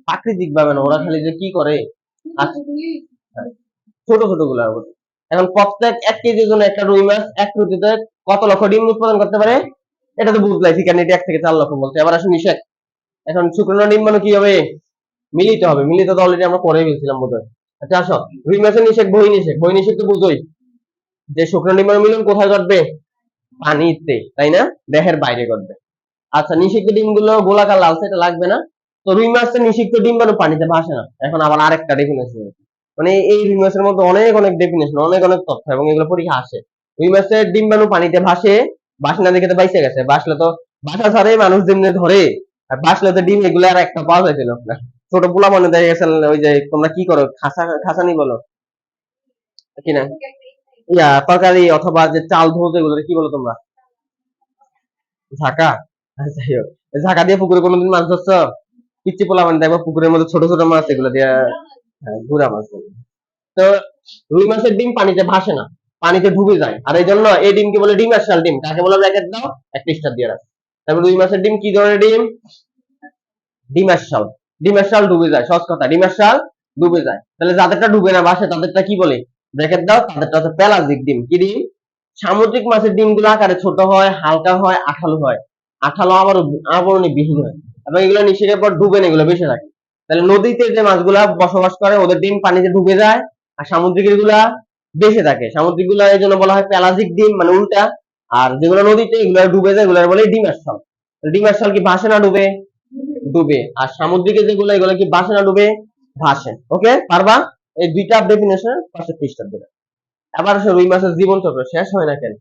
প্রাকৃতিক ভাবে না, ওরা খালি যে কি করে। আচ্ছা, হ্যাঁ, ছোট ছোট গুলা। এখন প্রত্যেক 1 কেজির জন্য একটা রুই মাছ এক ঋতুতে কত লক্ষ ডিম উৎপাদন করতে পারে? এটা তো বুঝলাই, ঠিকানা 1 থেকে 4 লক্ষ বলছে। এবার আসুন নিষেধ। এখন শুক্রাণু ডিম্বাণু কি হবে? মিলিত হবে। মিলিত তো অলরেডি আমরা করে ফেলছিলাম বোধহয়। আচ্ছা আসো, রুই মাছের নিষেক বহির্নিষেক। বহির্নিষেক তো বুঝোই, যে শুক্রাণু ডিম্বাণু মিলন কোথায় ঘটবে? পানিতে, তাই না? দেহের বাইরে ঘটবে। আচ্ছা, নিষিক্ত ডিমগুলো গোলাকার লালচে, এটা লাগবে না। তো রুই মাছের নিষিক্ত ডিম্বাণু পানিতে ভাসে না। এখন আবার আরেকটা ডেফিনেশন, মানে এই রুই মাছের মধ্যে অনেক অনেক ডেফিনেশন, অনেক অনেক তথ্য, এবং এগুলো পরীক্ষা আসে। রুই মাছের ডিম্বাণু পানিতে ভাসে, ভাসে না দেখে তো বাইসে গেছে, ভাসলে তো বাসা ছাড়াই মানুষ যেমনি ধরে, আর ভাসলে তো ডিম এগুলো আর একটা পাওয়া যাইছিল না। ছোট পোলা মনে দেখে গেছে ওই যে তোমরা কি করো, খাসানি বলো কিনা, তরকারি অথবা যে চাল ধোজ এগুলো কি বলো তোমরা? ঝাঁকা। যাই হোক, ঝাঁকা দিয়ে পুকুরে কোনোদিন মাছ ধরছো? পিচ্ছি পোলা মানে দেখবো পুকুরের মধ্যে ছোট ছোট মাছ এগুলো দিয়ে, হ্যাঁ, গুড়া মাছ বলে। তো রুই মাছের ডিম পানিতে ভাসে না, পানিতে ডুবে যায়, আর এই জন্য এই ডিমকে বলে ডিমার্শাল ডিম। কাকে বলে ব্র্যাকেট দাও, একটা স্টার দিয়ে রাখ। তারপর রুই মাছের ডিম কি ধরনের ডিম? ডিমার্শাল। ডিমার্শাল ডুবে যায়, সহজ কথা, ডিমার্শাল ডুবে যায়। তাহলে যাদেরটা ডুবে না ভাসে তাদেরটা কি বলে, ব্র্যাকেট দাও, তাদেরটা হচ্ছে পেলাজিক ডিম। কি ডিম? সামুদ্রিক মাছের ডিমগুলো আকারে ছোট হয়, হালকা হয়, আঠালো হয়, আঠালো আবার আবরণী বিহীন হয়, এবং এগুলো নিষেকের পর ডুবে না, এগুলো বেঁচে থাকে। তাহলে নদীতে যে মাছগুলা বসবাস করে ওদের ডিম পানিতে ডুবে যায়, আর সামুদ্রিক গুলা বেঁচে থাকে। সামুদ্রিক গুলা এই জন্য বলা হয় পেলাজিক ডিম, মানে উল্টা। আর যেগুলো নদীতে এগুলো ডুবে যায় এগুলো বলে ডিমার্শাল। ডিমার্শাল কি ভাসে না ডুবে? ডুবে। আর সামুদ্রিকের যেগুলো এগুলো কি ভাসে না ডুবে? ভাসে। ওকে, পারবা? এই দুইটা ডেফিনেশন পাশে পৃষ্ঠা দেবে। আবার আসো, রুই মাছের জীবন চক্র শেষ হয় না কেন?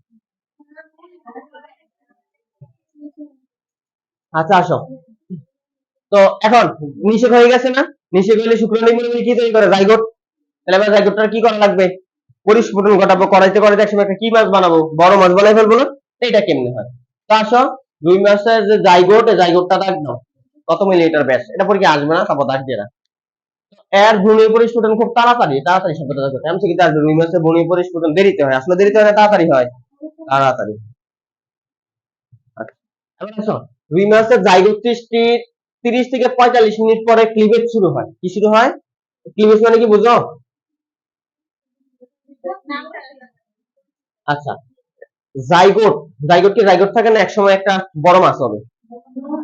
আচ্ছা আসো, তো এখন নিষেক হয়ে গেছে না, নিষেক হলে শুক্রাণু মনে কি তৈরি করে, জাইগোট। তাহলে আমরা জাইগোটটা কি করা লাগবে? পরিস্ফুটন ঘটাবো, করাইতে করাইতে একসময় একটা কি মাছ বানাবো, বড় মাছ বানাই ফেলবো না? এটা কেমনে হয়? তো আসো, রুই মাছের যে জাইগোট, এই জাইগোটটা দাগ দাও কত মিলিমিটার ব্যাস, এটা পরীক্ষা আসবে না, তারপর দাগ দিয়ে না। এর ভূমি পরিস্ফুটন খুব তাড়াতাড়ি তাড়াতাড়ি শব্দটা দেখো, আমি কি আসবে, রুই মাছের ভূমি পরিস্ফুটন দেরিতে হয়, আসলে দেরিতে হয় না তাড়াতাড়ি হয়? তাড়াতাড়ি। আচ্ছা, এবার আসো, রুই মাছের জাইগোট 30 থেকে 45 মিনিট পরে ক্লিভেজ শুরু হয়। কি শুরু হয়? ক্লিভেজ মানে কি বুঝো? আচ্ছা, জাইগোট, জাইগোট কি জাইগোট থাকে না, একসময় একটা বড় মাছ হবে,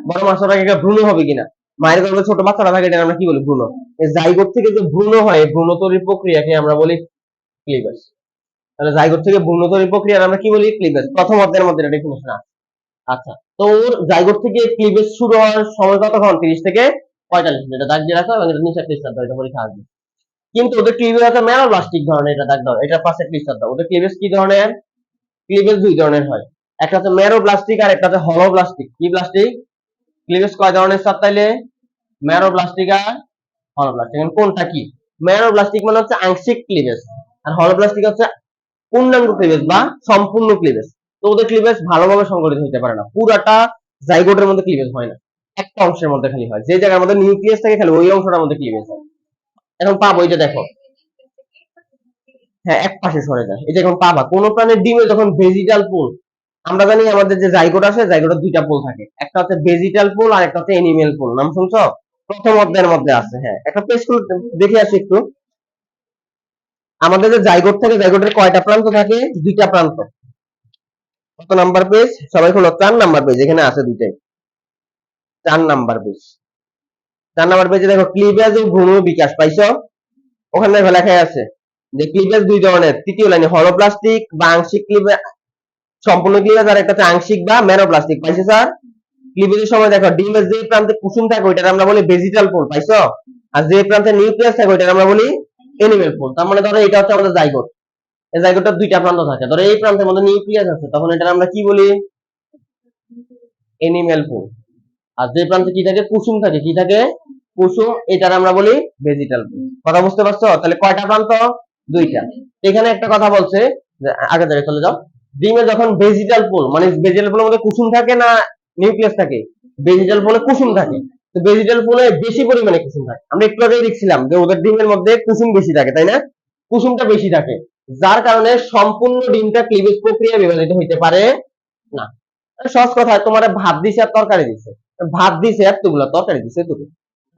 বড় মাছ হওয়ার আগে একটা ভ্রূণ হবে কিনা, মায়ের গর্ভে ছোট বাচ্চারা থাকে, এটা আমরা কি বলি, ভ্রূণ। এই জাইগোট থেকে যে ভ্রূণ হয়, ভ্রূণ তৈরির প্রক্রিয়াকে আমরা বলি ক্লিভেজ। তাহলে জাইগোট থেকে ভ্রূণ তৈরির প্রক্রিয়া আমরা কি বলি, ক্লিভেজ। প্রথম অধ্যায়ের মধ্যে ডেফিনেশন আছে। আচ্ছা, তো ওর জাইগোট থেকে ক্লিভেজ শুরু হওয়ার সময় কতক্ষণ? 30 থেকে 45 মিনিট, এটা দাগ দিয়ে রাখো, এবং এটা নিচে ক্লিস্টার দাও, এটা পরীক্ষা আসবে। কিন্তু ওদের ক্লিভেজ আছে ম্যানোপ্লাস্টিক ধরনের, এটা দাগ দাও, এটা পাশে ক্লিস্টার দাও। ওদের ক্লিভেজ কি ধরনের? ক্লিভেজ দুই ধরনের হয়, একটা হচ্ছে ম্যারোপ্লাস্টিক আর একটা হচ্ছে হলোপ্লাস্টিক। কি প্লাস্টিক? ক্লিভেজ কয় ধরনের স্যার তাইলে? ম্যারোপ্লাস্টিক আর হলোপ্লাস্টিক। এখন কোনটা কি? ম্যারোপ্লাস্টিক মানে হচ্ছে আংশিক ক্লিভেজ, আর হলোপ্লাস্টিক হচ্ছে পূর্ণাঙ্গ ক্লিভেজ বা সম্পূর্ণ ক্লিভেজ। তো ওদের ক্লিভেজ ভালোভাবে সংগঠিত হতে পারে না, পুরাটা জাইগোটের মধ্যে ক্লিভেজ হয় না, একটা অংশের মধ্যে খালি হয়, যে জায়গার মধ্যে নিউক্লিয়াস থাকে খালি ওই অংশটার মধ্যে ক্লিভেজ হয়। এখন পাবো, এই যে দেখো, হ্যাঁ, এক পাশে সরে যায়, এই যে এখন পাবা কোন প্রাণীর ডিমে যখন ভেজিটাল পুল, আমরা জানি আমাদের যে জাইগোট আছে, জাইগোটের দুইটা পোল থাকে, একটা হচ্ছে ভেজিটাল পোল আর একটা হচ্ছে এনিমেল পোল। নাম শুনছো? প্রথম অধ্যায়ের মধ্যে আছে, হ্যাঁ, একটা পেজ খুলে দেখে আসি একটু। আমাদের যে জাইগোট থাকে, জাইগোটের কয়টা প্রান্ত থাকে? দুইটা প্রান্ত। কত নাম্বার পেজ সবাই খোলো? 4 নাম্বার পেজ, এখানে আছে দুইটাই, 4 নাম্বার পেজ। 4 নাম্বার পেজে দেখো, ক্লিভেজ ও ভ্রূণ বিকাশ পাইছো? ওখানে দেখো লেখাই আছে যে ক্লিভেজ দুই ধরনের, তৃতীয় লাইনে হলোপ্লাস্টিক বা আংশিক ক্লিভেজ, সম্পূর্ণ ক্লিভেজ, আর একটা হচ্ছে আংশিক বা ম্যানোপ্লাস্টিক। পাইছো স্যার? ক্লিভেজের সময় দেখো, ডিমের যে প্রান্তে কুসুম থাকে ওইটার আমরা বলি ভেজিটাল পোল, পাইছো? আর যে প্রান্তে নিউক্লিয়াস থাকে ওইটার আমরা বলি এনিমেল পোল। তার মানে ধরো এটা হচ্ছে আমাদের জাইগোট, এই জাইগোটটার দুইটা প্রান্ত থাকে, ধরো এই প্রান্তের মধ্যে নিউক্লিয়াস আছে, তখন এটা আমরা কি বলি? Animal pole. আর যে প্রান্তে কি থাকে? কুসুম থাকে, কি থাকে? কুসুম, এটার আমরা বলি ভেজিটাল পোল। কথা বুঝতে পারছো? তাহলে কয়টা প্রান্ত? দুইটা। এখানে একটা কথা বলছে যে, আগে জায়গায় চলে যাও, ডিমে যখন ভেজিটাল পোল, মানে ভেজিটাল পোলের মধ্যে কুসুম থাকে না নিউক্লিয়াস থাকে? ভেজিটাল পোলে কুসুম থাকে। তো ভেজিটাল পোলে বেশি পরিমাণে কুসুম থাকে, আমরা একটু আগে দেখছিলাম যে ওদের ডিমের মধ্যে কুসুম বেশি থাকে, তাই না? কুসুমটা বেশি থাকে, যার কারণে সম্পূর্ণ ডিমটা ক্লিভেজ প্রক্রিয়া বিভাজিত হইতে পারে না। সহজ কথা, তোমার ভাত দিছে আর তরকারি দিছে, ভাত দিছে এতগুলো, তরকারি দিছে এতটুকু,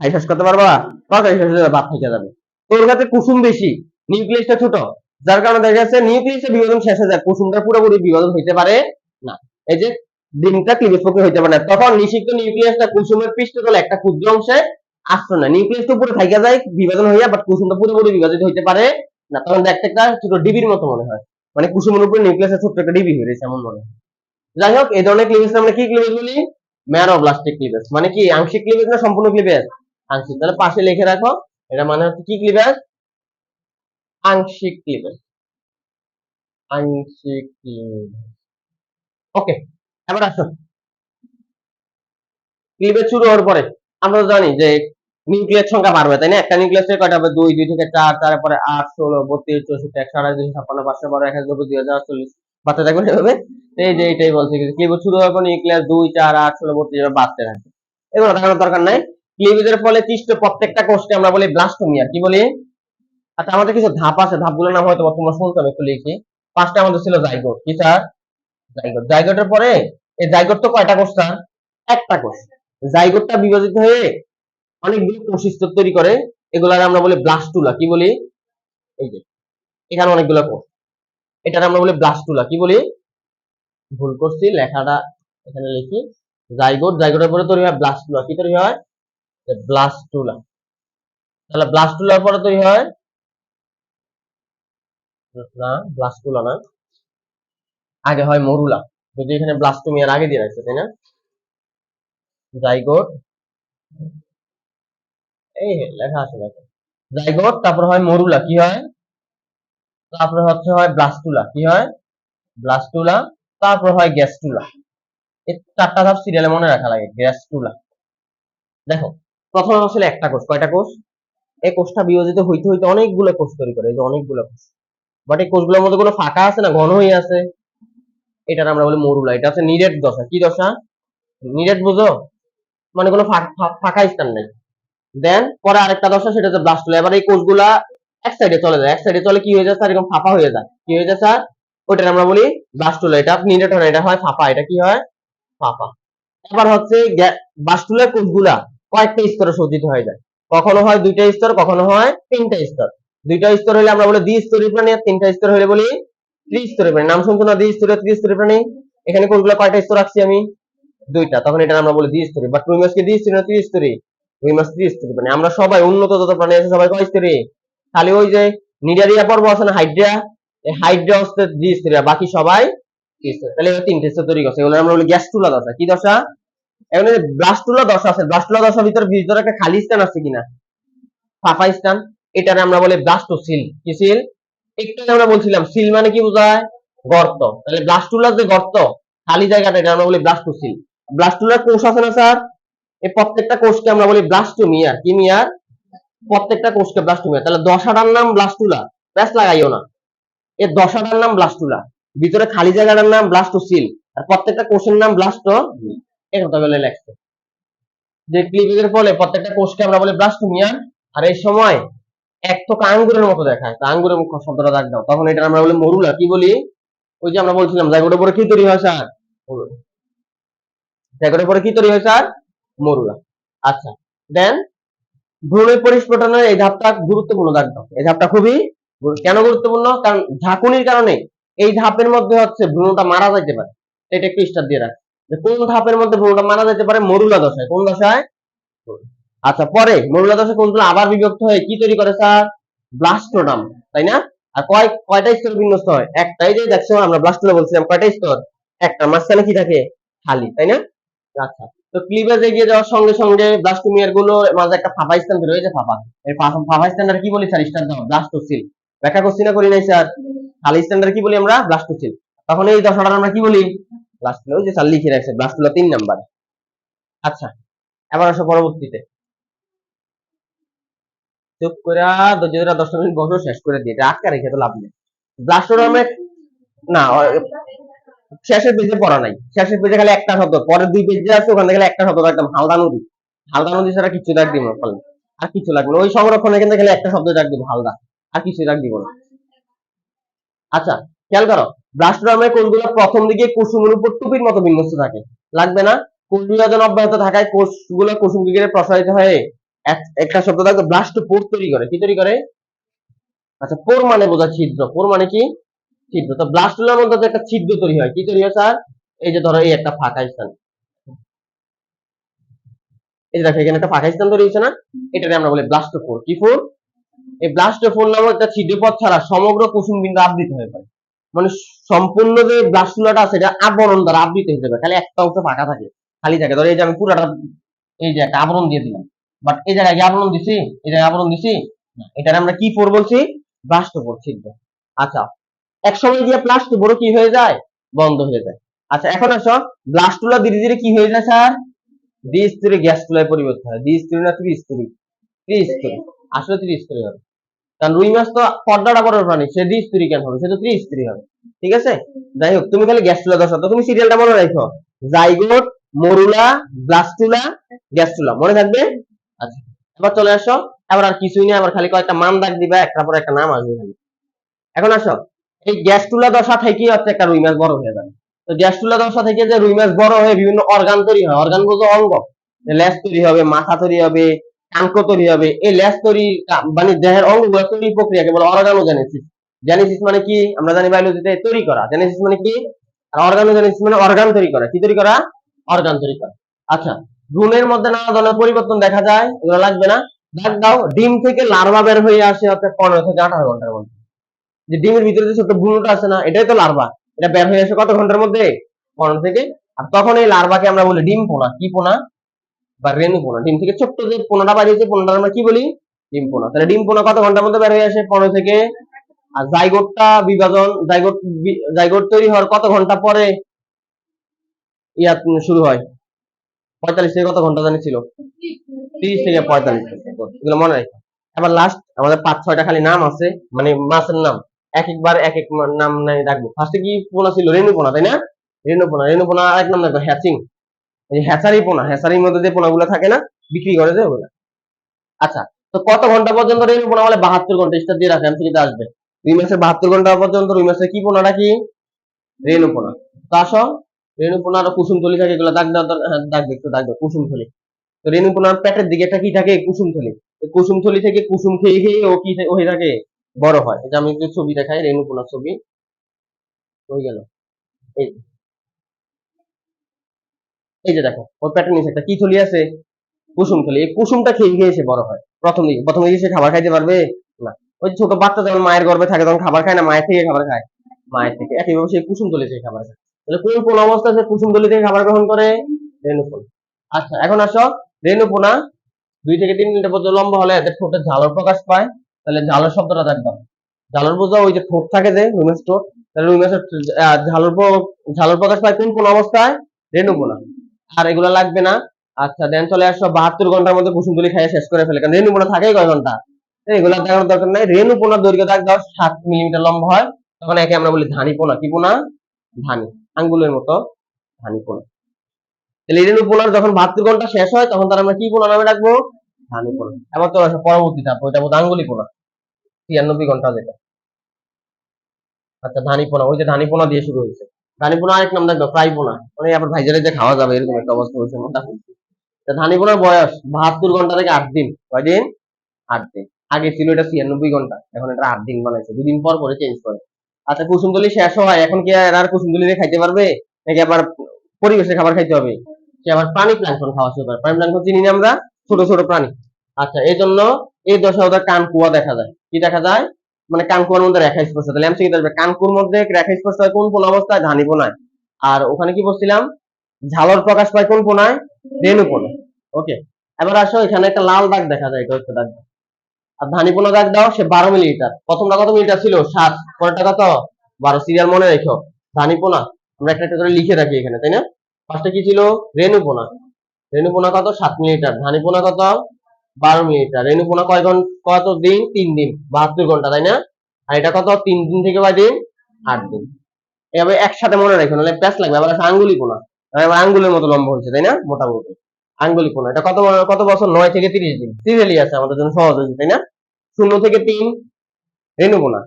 খাই শেষ করতে পারবা? তরকারি শেষ হয়ে যাবে, ভাত থেকে যাবে। তোর কাছে কুসুম বেশি, নিউক্লিয়াসটা ছোট, যার কারণে দেখা যাচ্ছে নিউক্লিয়াসের বিভাজন শেষ হয়ে যায়, কুসুমটা পুরোপুরি বিভাজন হইতে পারে না। এই যে ডিমটা ক্লিভেজ প্রক্রিয়া হইতে পারে না, তখন নিষিক্ত নিউক্লিয়াসটা কুসুমের পৃষ্ঠতলে একটা ক্ষুদ্র অংশে আশ্রয় নেয়, নিউক্লিয়াসটা উপরে থাইকা যায় বিভাজন হইয়া, বাট কুসুমটা পুরোপুরি বিভাজিত হইতে পারে না, তখন দেখতে একটা ছোট ডিবির মতো মনে হয়, মানে কুসুমের উপরে নিউক্লিয়াসের ছোট্ট একটা ডিবি হয়ে রয়েছে এমন মনে হয়। যাই হোক, এই ধরনের ক্লিভেজ আমরা কি ক্লিভেজ বলি? ম্যানোব্লাস্টিক ক্লিভেজ। মানে কি, আংশিক ক্লিভেজ না সম্পূর্ণ ক্লিভেজ? আংশিক। তাহলে পাশে লিখে রাখো, এটা মানে হচ্ছে কি ক্লিভেজ? আংশিক ক্লিভেজ। আংশিক ওকে। এবার আসো, ক্লিভেজ শুরু হওয়ার পরে আমরা তো জানি যে নিউক্লিয়াস সংখ্যা বাড়বে, তাই না? একটা নিউক্লিয়াস থেকে কয়টা হবে? 2, 2 থেকে 4, 4 এর পরে 8, 16, 32, 64, 128, 256, 512, 1090, 2040 বাড়তে থাকবে এভাবে। এই যে এটাই বলছে, ক্লিভেজ শুরু হওয়ার পর নিউক্লিয়াস 2, 4, 8, 16, 32 এভাবে বাড়তে থাকে। এগুলো দেখানোর দরকার নাই। ক্লিভেজের ফলে সৃষ্ট প্রত্যেকটা কোষকে আমরা বলি ব্লাস্টোমিয়ার। কি বলি? আচ্ছা, আমাদের কিছু ধাপ আছে, ধাপগুলোর নাম হয়তো তোমরা শুনছো, আমি একটু লিখি। ফার্স্টে আমাদের ছিল জাইগোট। কি স্যার? জাইগোট। জাইগোটের পরে এই জাইগোট তো কয়টা কোষ স্যার? একটা কোষ। জাইগোটটা বিভাজিত হয়ে অনেকগুলো কোষ স্তর তৈরি করে, এগুলাকে আমরা বলি ব্লাস্টুলা। কি বলি? এই যে এখানে অনেকগুলো কোষ, এটাকে আমরা বলি ব্লাস্টুলা। কি বলি? ভুল করছি, লেখাটা এখানে লিখি। জাইগোট, জাইগোটের পরে তৈরি হয় ব্লাস্টুলা। কি তৈরি হয়? ব্লাস্টুলা। তাহলে ব্লাস্টুলার পরে তৈরি হয়, না ব্লাস্টুলা না, আগে হয় মরুলা। যদি এখানে ব্লাস্টোমিয়ার আগে দিয়ে রাখছে, তাই না? জাইগোট, এই লেখা আছে দেখো, জাইগোট, তারপর হয় মরুলা। কি হয়? তারপরে হচ্ছে হয় ব্লাস্টুলা। কি হয়? ব্লাস্টুলা। তারপর হয় গ্যাস্টুলা। এই চারটা ধাপ সিরিয়ালে মনে রাখা লাগে। গ্যাস্টুলা। দেখো, প্রথমে আসলে একটা কোষ, কয়টা কোষ? এই কোষটা বিভাজিত হইতে হইতে অনেকগুলো কোষ তৈরি করে, এই যে অনেকগুলো কোষ। বাট এই কোষগুলোর মধ্যে কোনো ফাঁকা আছে না, ঘন হয়ে আছে, এটার আমরা বলি মরুলা। এটা হচ্ছে নিরেট দশা। কি দশা? নিরেট, বুঝো? মানে কোনো ফাঁকা স্থান নেই। দেন পরে আরেকটা দশা, সেটা হচ্ছে ব্লাস্টুলা। এবার এই কোষগুলা এক সাইডে চলে যায়, এক সাইডে চলে কি হয়ে যায় স্যার? এরকম ফাঁপা হয়ে যায়। কি হয়ে যায় স্যার? ওইটা আমরা বলি ব্লাস্টুলা। এটা নিরেট হয় না, এটা হয় ফাঁপা। এটা কি হয়? ফাঁপা। এবার হচ্ছে ব্লাস্টুলার কোষগুলা কয়েকটা স্তরে সজ্জিত হয়ে যায়। কখনো হয় দুইটা স্তর, কখনো হয় তিনটা স্তর। দুইটা স্তর হলে আমরা বলি দ্বিস্তরী প্রাণী, আর তিনটা স্তর হলে বলি ত্রিস্তরী প্রাণী। নাম শুনছো না? দ্বিস্তরী, ত্রিস্তরী প্রাণী। এখানে কোষগুলা কয়টা স্তর রাখছি আমি? দুইটা। তখন এটা আমরা বলি দ্বিস্তরী। বাট রুই মাছ কি দ্বিস্তরী না ত্রিস্তরী? রুই মাছ ত্রিস্তরী প্রাণী। আমরা সবাই উন্নত যত প্রাণী আছে সবাই কয় স্তরী? খালি ওই যে নিডারিয়া পর্ব আছে না, হাইড্রা, এই হাইড্রা হচ্ছে দ্বিস্তরী, বাকি সবাই ত্রিস্তরী। তাহলে এবার তিনটে স্তর তৈরি করছে, এগুলো আমরা বলি গ্যাস্ট্রুলা দশা। কি দশা? এখন ব্লাস্টুলা দশা আছে, ব্লাস্টুলা দশার ভিতরে একটা খালি স্থান আছে কিনা? ফাঁপা স্থান। এটারে আমরা বলি ব্লাস্টোসিল। কি সিল? একটু আগে আমরা বলছিলাম সিল মানে কি বোঝায়? গর্ত। তাহলে ব্লাস্টুলার যে গর্ত, খালি জায়গাটা, এটা আমরা বলি ব্লাস্টোসিল। ব্লাস্টুলার কোষ আছে না স্যার? এই প্রত্যেকটা কোষকে আমরা বলি ব্লাস্টোমিয়ার। কি মিয়ার? প্রত্যেকটা কোষকে ব্লাস্টোমিয়ার। তাহলে দশাটার নাম ব্লাস্টুলা, ব্যাস লাগাইও না, এর দশাটার নাম ব্লাস্টুলা, ভিতরে খালি জায়গাটার নাম ব্লাস্টোসিল, আর প্রত্যেকটা কোষের নাম ব্লাস্টো। এই কথা বলে লেখছে যে ক্লিভেজের ফলে প্রত্যেকটা কোষকে আমরা বলি ব্লাস্টোমিয়ার। আর এই সময় এক থোকা আঙ্গুরের মতো দেখায়, তা আঙ্গুরের মুখ শব্দটা দাগ দাও, তখন এটা আমরা বলি মরুলা। কি বলি? ওই যে আমরা বলছিলাম জায়গাটার উপরে কি তৈরি হয় স্যার? মরুলা। জায়গাটার উপরে কি তৈরি হয় স্যার? মরুলা। আচ্ছা, দেন ভ্রূণের পরিস্ফুটনের এই ধাপটা গুরুত্বপূর্ণ, দাগ দাও। এই ধাপটা খুবই কেন গুরুত্বপূর্ণ? কারণ ঝাঁকুনির কারণে এই ধাপের মধ্যে হচ্ছে ভ্রূণটা মারা যাইতে পারে। এটা একটু স্টার দিয়ে রাখ, যে কোন ধাপের মধ্যে ভ্রূণটা মারা যেতে পারে? মরুলা দশায়। কোন দশায়? আচ্ছা, পরে মরুলা দশা কোষগুলো আবার বিভক্ত হয়ে কি তৈরি করে স্যার? ব্লাস্টোডাম, তাই না? আর কয়টা স্তর বিন্যস্ত হয়? একটাই। যে দেখছো আমরা ব্লাস্টোলা বলছিলাম, কয়টা স্তর? একটা। মাঝখানে কি থাকে? খালি, তাই না? আচ্ছা, তো ক্লিভেজ এগিয়ে যাওয়ার সঙ্গে সঙ্গে ব্লাস্টোমিয়ার গুলো মাঝে একটা ফাঁপা স্থান বের হয়ে যায়। ফাঁপা, এই ফাঁপা স্থানটা কি বলি স্যার? স্টার দাও। ব্লাস্টোসিল। ব্যাখ্যা করছি না, করি নাই স্যার? খালি স্থানটা কি বলি আমরা? ব্লাস্টোসিল। তখন এই দশাটা আমরা কি বলি? ব্লাস্টোলা। ওই যে স্যার লিখে রাখছে ব্লাস্টোলা 3 নাম্বার। আচ্ছা, এবার আসো পরবর্তীতে। চুপ করে ধৈর্য ধরে 10 মিনিট বসো, শেষ করে দিয়ে এটা আটকা রেখে তো লাভ নেই। ব্লাস্টোডার্মে না, শেষের পেজে পড়া নাই, শেষের পেজে খালি একটা শব্দ, পরের 2 পেজে আছে ওখানে খালি একটা শব্দ একদম হালদা নদী। হালদা নদী ছাড়া কিছু দাগ দিব না, আর কিছু লাগবে না। ওই সংরক্ষণের কিন্তু খালি একটা শব্দ দাগ দিব, হালদা, আর কিছু দাগ দিব না। আচ্ছা, খেয়াল করো, ব্লাস্টোডার্মের কোষগুলো প্রথম দিকে কুসুমের উপর টুপির মতো বিন্যস্ত থাকে, লাগবে না? কোষ বিভাজন অব্যাহত থাকায় কোষগুলো কুসুম দিকে প্রসারিত হয়ে একটা শব্দ থাকবে ব্লাস্টোপোর তৈরি করে। কি তৈরি করে? আচ্ছা, পোর মানে বোঝা ছিদ্র, পোর মানে কি? ছিদ্র। তো ব্লাস্টুলার মধ্যে একটা ছিদ্র তৈরি হয়। কি তৈরি হয় স্যার? এই যে ধরো এই একটা ফাঁকা স্থান, এই যে দেখো এখানে একটা ফাঁকা স্থান তৈরি হয়েছে না, এটাকে আমরা বলি ব্লাস্টোপোর। কি ফোর? এই ব্লাস্টোপোর নামক একটা ছিদ্রপথ ছাড়া সমগ্র কুসুম বিন্দু আবৃত হয়ে পড়ে। মানে সম্পূর্ণ যে ব্লাস্টুলাটা আছে এটা আবরণ দ্বারা আবৃত হয়ে যাবে, খালি একটা অংশ ফাঁকা থাকে, খালি থাকে। ধরো এই যে আমি পুরাটা এই যে একটা আবরণ দিয়ে দিলাম, বাট এই জায়গায় কি আবরণ দিছি? এই জায়গায় আবরণ দিছি না, এটার আমরা কি পোর বলছি? ব্লাস্টোপোর, ছিদ্র। আচ্ছা, এক সময় গিয়ে প্লাস্টোপোরও কি হয়ে যায়, বন্ধ হয়ে যায়। আচ্ছা এখন আসো, ব্লাস্টুলা ধীরে ধীরে কি হয়ে যায় স্যার, দ্বিস্তরী গ্যাস্ট্রুলায় পরিবর্তন হয়। দ্বিস্তরী না ত্রিস্তরী, ত্রিস্তরী, আসলে ত্রিস্তরী হবে, কারণ রুই মাছ তো পর্দাটা বড় প্রাণী, সে দ্বিস্তরী কেন হবে, সে তো ত্রিস্তরী হবে। ঠিক আছে, যাই হোক তুমি খালি গ্যাস্ট্রুলা দশা, তো তুমি সিরিয়ালটা মনে রাখো, জাইগোট, মরুলা, ব্লাস্টুলা, গ্যাস্ট্রুলা, মনে থাকবে। আচ্ছা এবার চলে আসো, এবার আর কিছুই নেই, আবার খালি কয়েকটা মান দাগ দিবা, একটা পর একটা নাম আসবে খালি। এখন আসো, এই গ্যাস্ট্রুলা দশা থেকে হচ্ছে একটা রুই মাছ বড় হয়ে যাবে। তো গ্যাস্ট্রুলা দশা থেকে যে রুই মাছ বড় হয়ে বিভিন্ন অর্গান তৈরি হয়, অর্গান বলতে অঙ্গ, লেজ তৈরি হবে, মাথা তৈরি হবে, কানক তৈরি হবে, এই লেজ তৈরি মানে দেহের অঙ্গগুলো তৈরি প্রক্রিয়াকে বলে অর্গানোজেনেসিস। জেনেসিস মানে কি আমরা জানি বায়োলজিতে, তৈরি করা। জেনেসিস মানে কি, আর অর্গানোজেনেসিস মানে অর্গান তৈরি করা। কি তৈরি করা, অর্গান তৈরি করা। আচ্ছা, ভ্রূণের মধ্যে নানা ধরনের পরিবর্তন দেখা যায়, এগুলো লাগবে না। দেখ দাও, ডিম থেকে লার্ভা বের হয়ে আসে হচ্ছে 15 থেকে 18 ঘন্টার মধ্যে। যে ডিমের ভিতরে যে ছোট্ট ভ্রূণটা আছে না, এটাই তো লার্ভা, এটা বের হয়ে আসে কত ঘন্টার মধ্যে, 15 থেকে। আর তখন এই লার্ভাকে আমরা বলি ডিম পোনা। কি পোনা, বা রেণু পোনা। ডিম থেকে ছোট্ট যে পোনাটা বাড়িয়েছে, পোনাটা আমরা কি বলি, ডিম পোনা। তাহলে ডিম পোনা কত ঘন্টার মধ্যে বের হয়ে আসে, 15 থেকে। আর জাইগোটটা বিভাজন, জাইগোট তৈরি হওয়ার কত ঘন্টা পরে ইয়া শুরু হয়, 45 থেকে কত ঘন্টা জানি ছিল, 30 থেকে 45 ঘন্টা, এগুলো মনে রাখো। এবার লাস্ট আমাদের 5-6টা খালি নাম আছে, মানে মাছের নাম, এক একবার এক এক নাম নাই রাখবো। ফার্স্টে কি পোনা ছিল, রেণু পোনা, তাই না, রেণু পোনা। রেণু পোনা আরেক নাম রাখবো হ্যাচিং, এই হ্যাচারি পোনা, হ্যাচারির মধ্যে যে পোনাগুলো থাকে না, বিক্রি করে যে ওগুলো। আচ্ছা, তো কত ঘন্টা পর্যন্ত রেণু পোনা বলে, 72 ঘন্টা, স্টার দিয়ে রাখে, আমি থেকে আসবে। রুই মাসের 72 ঘন্টা পর্যন্ত রুই মাসের কি পোনাটা কি, রেণু পোনা। তো আসো, রেণু পোনার কুসুমথলি থাকে, এগুলো দাগ দাও, দাগ দেখতে দাগ দাও, কুসুমথলি। তো রেণু পোনার পেটের দিকে একটা কি থাকে, কুসুমথলি। কুসুমথলি থেকে কুসুম খেয়ে খেয়ে ও কি হয়ে থাকে, বড় হয়। এটা আমি একটু ছবি দেখাই, রেণু পোনার ছবি হয়ে গেল। এই এই যে দেখো, ওর পেটের নিচে একটা কি থলি আছে, কুসুম থলি। এই কুসুমটা খেয়ে খেয়ে সে বড় হয়। প্রথম দিকে সে খাবার খাইতে পারবে না। ওই ছোট বাচ্চা যখন মায়ের গর্ভে থাকে তখন খাবার খায় না, মায়ের থেকে খাবার খায়, মায়ের থেকে। একইভাবে সেই কুসুম থলি থেকে খাবার খায়। তাহলে কোন অবস্থায় সে কুসুম থলি থেকে খাবার গ্রহণ করে, রেণুপোনা। আচ্ছা এখন আসো, রেণুপোনা 2 থেকে 3 মিটার পর্যন্ত লম্বা হলে এদের ঠোঁটে ঝালর প্রকাশ পায়। তাহলে ঝালর শব্দটা দেখতাম, ঝালর বোঝা ওই যে ঠোঁট থাকে যে রুমের ঠোঁট, তাহলে রুমের ঝালর প্রকাশ পায় কোন অবস্থায়, রেণুপোনা। আর এগুলো লাগবে না। আচ্ছা দেন চলে আসো, 72 ঘন্টার মধ্যে কুসুমথলি খাইয়ে শেষ করে ফেলে, কারণ রেণুপোনা থাকে কয় ঘন্টা, এগুলো দেখানোর দরকার নাই। রেণুপোনার দৈর্ঘ্য দাগ দাও 7 মিলিমিটার লম্বা হয়, তখন একে আমরা বলি ধানি পোনা। কি পোনা, ধানি, আঙ্গুলের মতো, ধানি পোনা। তাহলে রেণুপোনার যখন 72 ঘন্টা শেষ হয়, তখন তার আমরা কি পোনা নামে রাখবো, ধানি পোনা। এবার চলে আসো পরবর্তী ধাপ, ওইটা বোধ আঙ্গুলি পোনা, 93 ঘন্টা যেটা। আচ্ছা ধানি পোনা, ওই যে ধানি পোনা দিয়ে শুরু হয়েছে। ধানি পোনা আরেক নাম দেখো ফ্রাই পোনা, মানে আবার ভাইজারে যে খাওয়া যাবে এরকম একটা অবস্থা হয়েছে মোটামুটি। ধানি পোনার বয়স 72 ঘন্টা থেকে 8 দিন। কয়দিন, 8 দিন। আগে ছিল এটা 96 ঘন্টা, এখন এটা 8 দিন বানাইছে, 2 দিন পর পরে চেঞ্জ করে। আচ্ছা কুসুমতলি শেষ হয়, এখন কি আর কুসুমতলি খাইতে পারবে, নাকি আবার পরিবেশের খাবার খাইতে হবে, সে আবার প্রাণী প্লাঙ্কটন খাওয়া শুরু করে। প্রাণী প্লাঙ্কটন চিনি না আমরা, ছোট ছোট প্রাণী। আচ্ছা এই জন্য এই দশা ওদের কান কুয়া দেখা যায়। কি দেখা যায়, মানে কান কুয়ার মধ্যে রেখা স্পর্শ। তাহলে আমি কি দেখবে, কানকুর মধ্যে রেখা স্পর্শ হয় কোন অবস্থায়, ধানি পোনায়। আর ওখানে কি বলছিলাম, ঝালর প্রকাশ পায় কোন পোনায়, রেণু পোনায়। ওকে, এবার আসো, এখানে একটা লাল দাগ দেখা যায়, এটা হচ্ছে দাগ। আর ধানি পোনা দাগ দাও, সে 12 মিলিমিটার। প্রথমটা কত মিলিটার ছিল, 7, পরেরটা কত, 12। সিরিয়াল মনে রেখো। ধানি পোনা আমরা একটা একটা করে লিখে রাখি এখানে, তাই না। ফার্স্টে কি ছিল, রেণু পোনা। রেণু পোনা কত, 7 মিলিমিটার। ধানি পোনা কত, 12 মিলিমিটার। রেণু পোনা কয় ঘন্টা, কত দিন, 3 দিন, 72 ঘন্টা, তাই না। আর এটা কত, 3 দিন থেকে কয় দিন, 8 দিন। এভাবে একসাথে মনে রাখো, নাহলে প্যাচ লাগবে। আবার আছে আঙ্গুলি পোনা, এবার আঙ্গুলের মতো লম্বা হচ্ছে, তাই না, মোটামুটি। আঙ্গুলি পোনা এটা কত কত বছর, 9 থেকে 30 দিন। সিরিয়ালি আছে, আমাদের জন্য সহজ হয়েছে, তাই না। 0 থেকে 3 রেণু পোনা,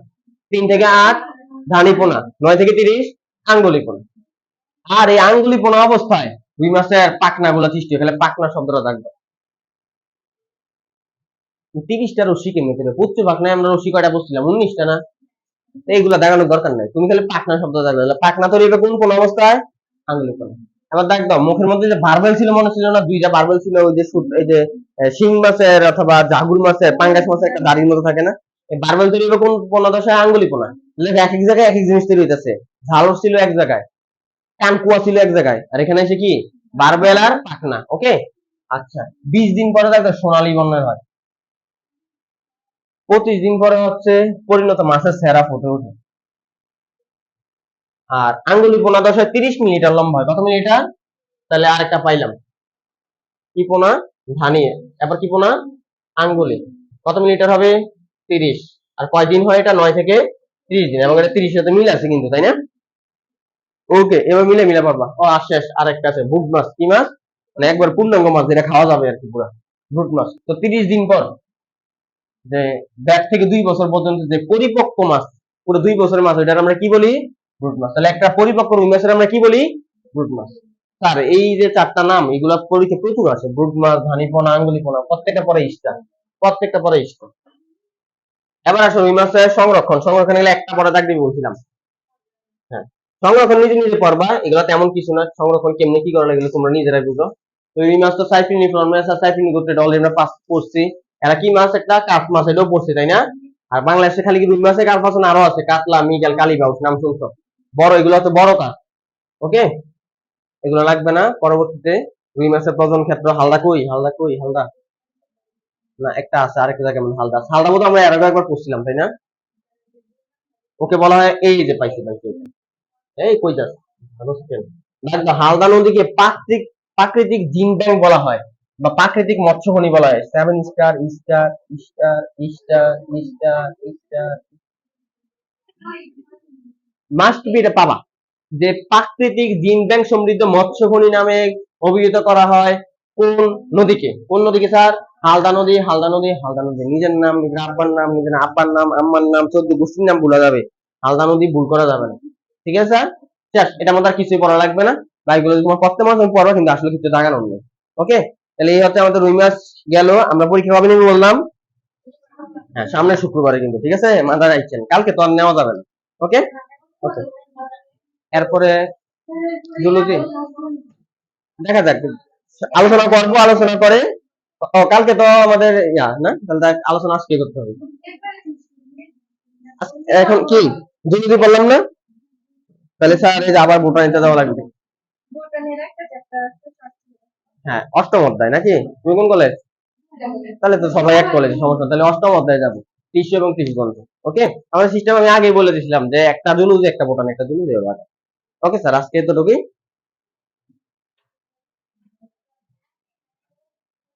3 থেকে 8 ধানি পোনা, 9 থেকে 30 আঙ্গুলি পোনা। আর এই আঙ্গুলি পোনা অবস্থায় 2 মাসের পাকনা গুলা সৃষ্টি হয়, তাহলে পাকনা শব্দটা থাকবে। 30টা রশি কেমনে করে, পুচ্ছ পাকনায় আমরা রশি কয়টা বসছিলাম, 19টা না। এইগুলা দেখানোর দরকার নাই, তুমি খালি পাকনা শব্দ থাকবে। পাকনা তৈরি হবে কোন অবস্থায়, আঙ্গুলি পোনা। এবার দেখ দাও, মুখের মধ্যে যে বারবেল ছিল, মনে ছিল না, 2টা বারবেল ছিল, ওই যে এই যে শিং মাছের অথবা জাগুর মাছের, পাঙ্গাস মাছের একটা দাড়ির মতো থাকে না, এই বারবেল তৈরি হবে কোন পোনা দশায়, আঙ্গুলি পোনা। এক এক জায়গায় এক এক জিনিস তৈরি হইতেছে। ঝালর ছিল এক জায়গায়, কানকুয়া ছিল এক জায়গায়, আর এখানে এসে কি, বারবেল আর পাকনা। ওকে, আচ্ছা 20 দিন পরে দেখো সোনালী বর্ণের হয়। 25 দিন পরে হচ্ছে পরিণত মাছের সেরা ফুটে ওঠে। আর আঙ্গুলি পোনা দশায় 30 মিলিমিটার লম্বা হয়। কত মিলিমিটার? তাহলে আরেকটা পাইলাম, কি পোনা? ধানি। এবার কি পোনা? আঙ্গুলি। কত মিলিমিটার হবে? 30। আর কয়দিন হয় এটা? 9 থেকে 30 দিন, এবং এটা 30 এর সাথে মিল আছে কিন্তু, তাই না? ওকে, এবার মিলে মিলে পারবা। ও শেষ, আরেকটা আছে ব্রুট মাছ। কি মাছ? মানে একবার পূর্ণাঙ্গ মাছ, যেটা খাওয়া যাবে আর কি পুরো, ব্রুট মাছ। তো 30 দিন পর যে 1.5 থেকে 2 বছর পর্যন্ত যে পরিপক্ক মাছ, পুরো 2 বছরের মাছ, ওইটার আমরা কি বলি? ব্রুট মাছ। তাহলে একটা পরিপক্ক রুই মাছের আমরা কি বলি? ব্রুট মাছ। স্যার এই যে চারটা নাম, এগুলা পরীক্ষা প্রচুর আছে। ব্রুট মাছ, ধানিপোনা, আঙ্গুলিপোনা, প্রত্যেকটা পরে স্টার, প্রত্যেকটা পরে স্টার। এবার আসো রুই মাছের সংরক্ষণ। সংরক্ষণ এগুলো একটা পরে দাগ দিবি বলছিলাম। হ্যাঁ, সংরক্ষণ নিজে নিজে পারবা, এগুলা তেমন কিছু না। সংরক্ষণ কেমনে কি করা লাগে তোমরা নিজেরাই বুঝো। তো এই মাছ তো সাইফিনি ফ্রনমেস আর সাইফিনি গোত্রে অলরেডি আমরা পাস করছি। এরা কি মাছ? একটা কাঠ মাছ, এটাও পড়ছে, তাই না? আর বাংলাদেশে খালি কি রুই মাছের কাঠ মাছ না, আরো আছে কাতলা, মৃগেল, কালীবাউস, নাম শুনছো? বড়, এগুলো হচ্ছে বড় কাঠ। ওকে, এগুলো লাগবে না। পরবর্তীতে রুই মাছের প্রজনন ক্ষেত্র। হালদা কই? হালদা কই? হালদা না, একটা আছে আরেকটা জায়গায়, মানে হালদা। হালদা বোধ আমরা এর আগে একবার পড়ছিলাম, তাই না? ওকে বলা হয়, এই যে পাইছি পাইছি, এই কই যাস বুঝছেন? দেখো, হালদা নদীকে প্রাকৃতিক প্রাকৃতিক জিন ব্যাংক বলা হয়, বা প্রাকৃতিক মৎস্যখনি বলা হয়। 7 star star star star star star must be, এটা পাবা যে প্রাকৃতিক জিন ব্যাংক সমৃদ্ধ মৎস্যখনি নামে অভিহিত করা হয় কোন নদীকে? কোন নদীকে স্যার? হালদা নদী। হালদা নদী, হালদা নদী। নিজের নাম, নিজের আব্বার নাম, নিজের আব্বার নাম, আম্মার নাম, চোদ্দ গোষ্ঠীর নাম ভুলা যাবে, হালদা নদী ভুল করা যাবে না। ঠিক আছে স্যার? শেষ, এটা আমাদের আর কিছুই পড়া লাগবে না। বা এগুলো তোমার করতে মাস পড়বা, কিন্তু আসলে কিছু জানানো নেই। ওকে, তাহলে এই হচ্ছে আমাদের রুই মাছ গেল। আমরা পরীক্ষা কবে নিবো বললাম? হ্যাঁ, সামনে শুক্রবারে কিন্তু, ঠিক আছে? মাথা রাখছেন, কালকে তো আর নেওয়া যাবে না। ওকে ওকে, এরপরে জুলজি দেখা যাক, আলোচনা করবো, আলোচনা করে। ও, কালকে তো আমাদের ইয়া না, তাহলে আলোচনা আজকে করতে হবে। এখন কি জুলজি বললাম না? তাহলে স্যার এই যে আবার ভুটান নিতে যাওয়া লাগবে। হ্যাঁ, অষ্টম অধ্যায় নাকি? তুমি কোন কলেজ? তাহলে তো সবাই এক কলেজে, সমস্যা। তাহলে অষ্টম অধ্যায়ে যাবো, টিস্যু এবং টিস্যু গন্ধ। ওকে, আমাদের সিস্টেম আমি আগেই বলে দিয়েছিলাম যে একটা জুলুজি একটা বোটানি, একটা জুলুজি। ওকে স্যার, আজকে এতটুকুই।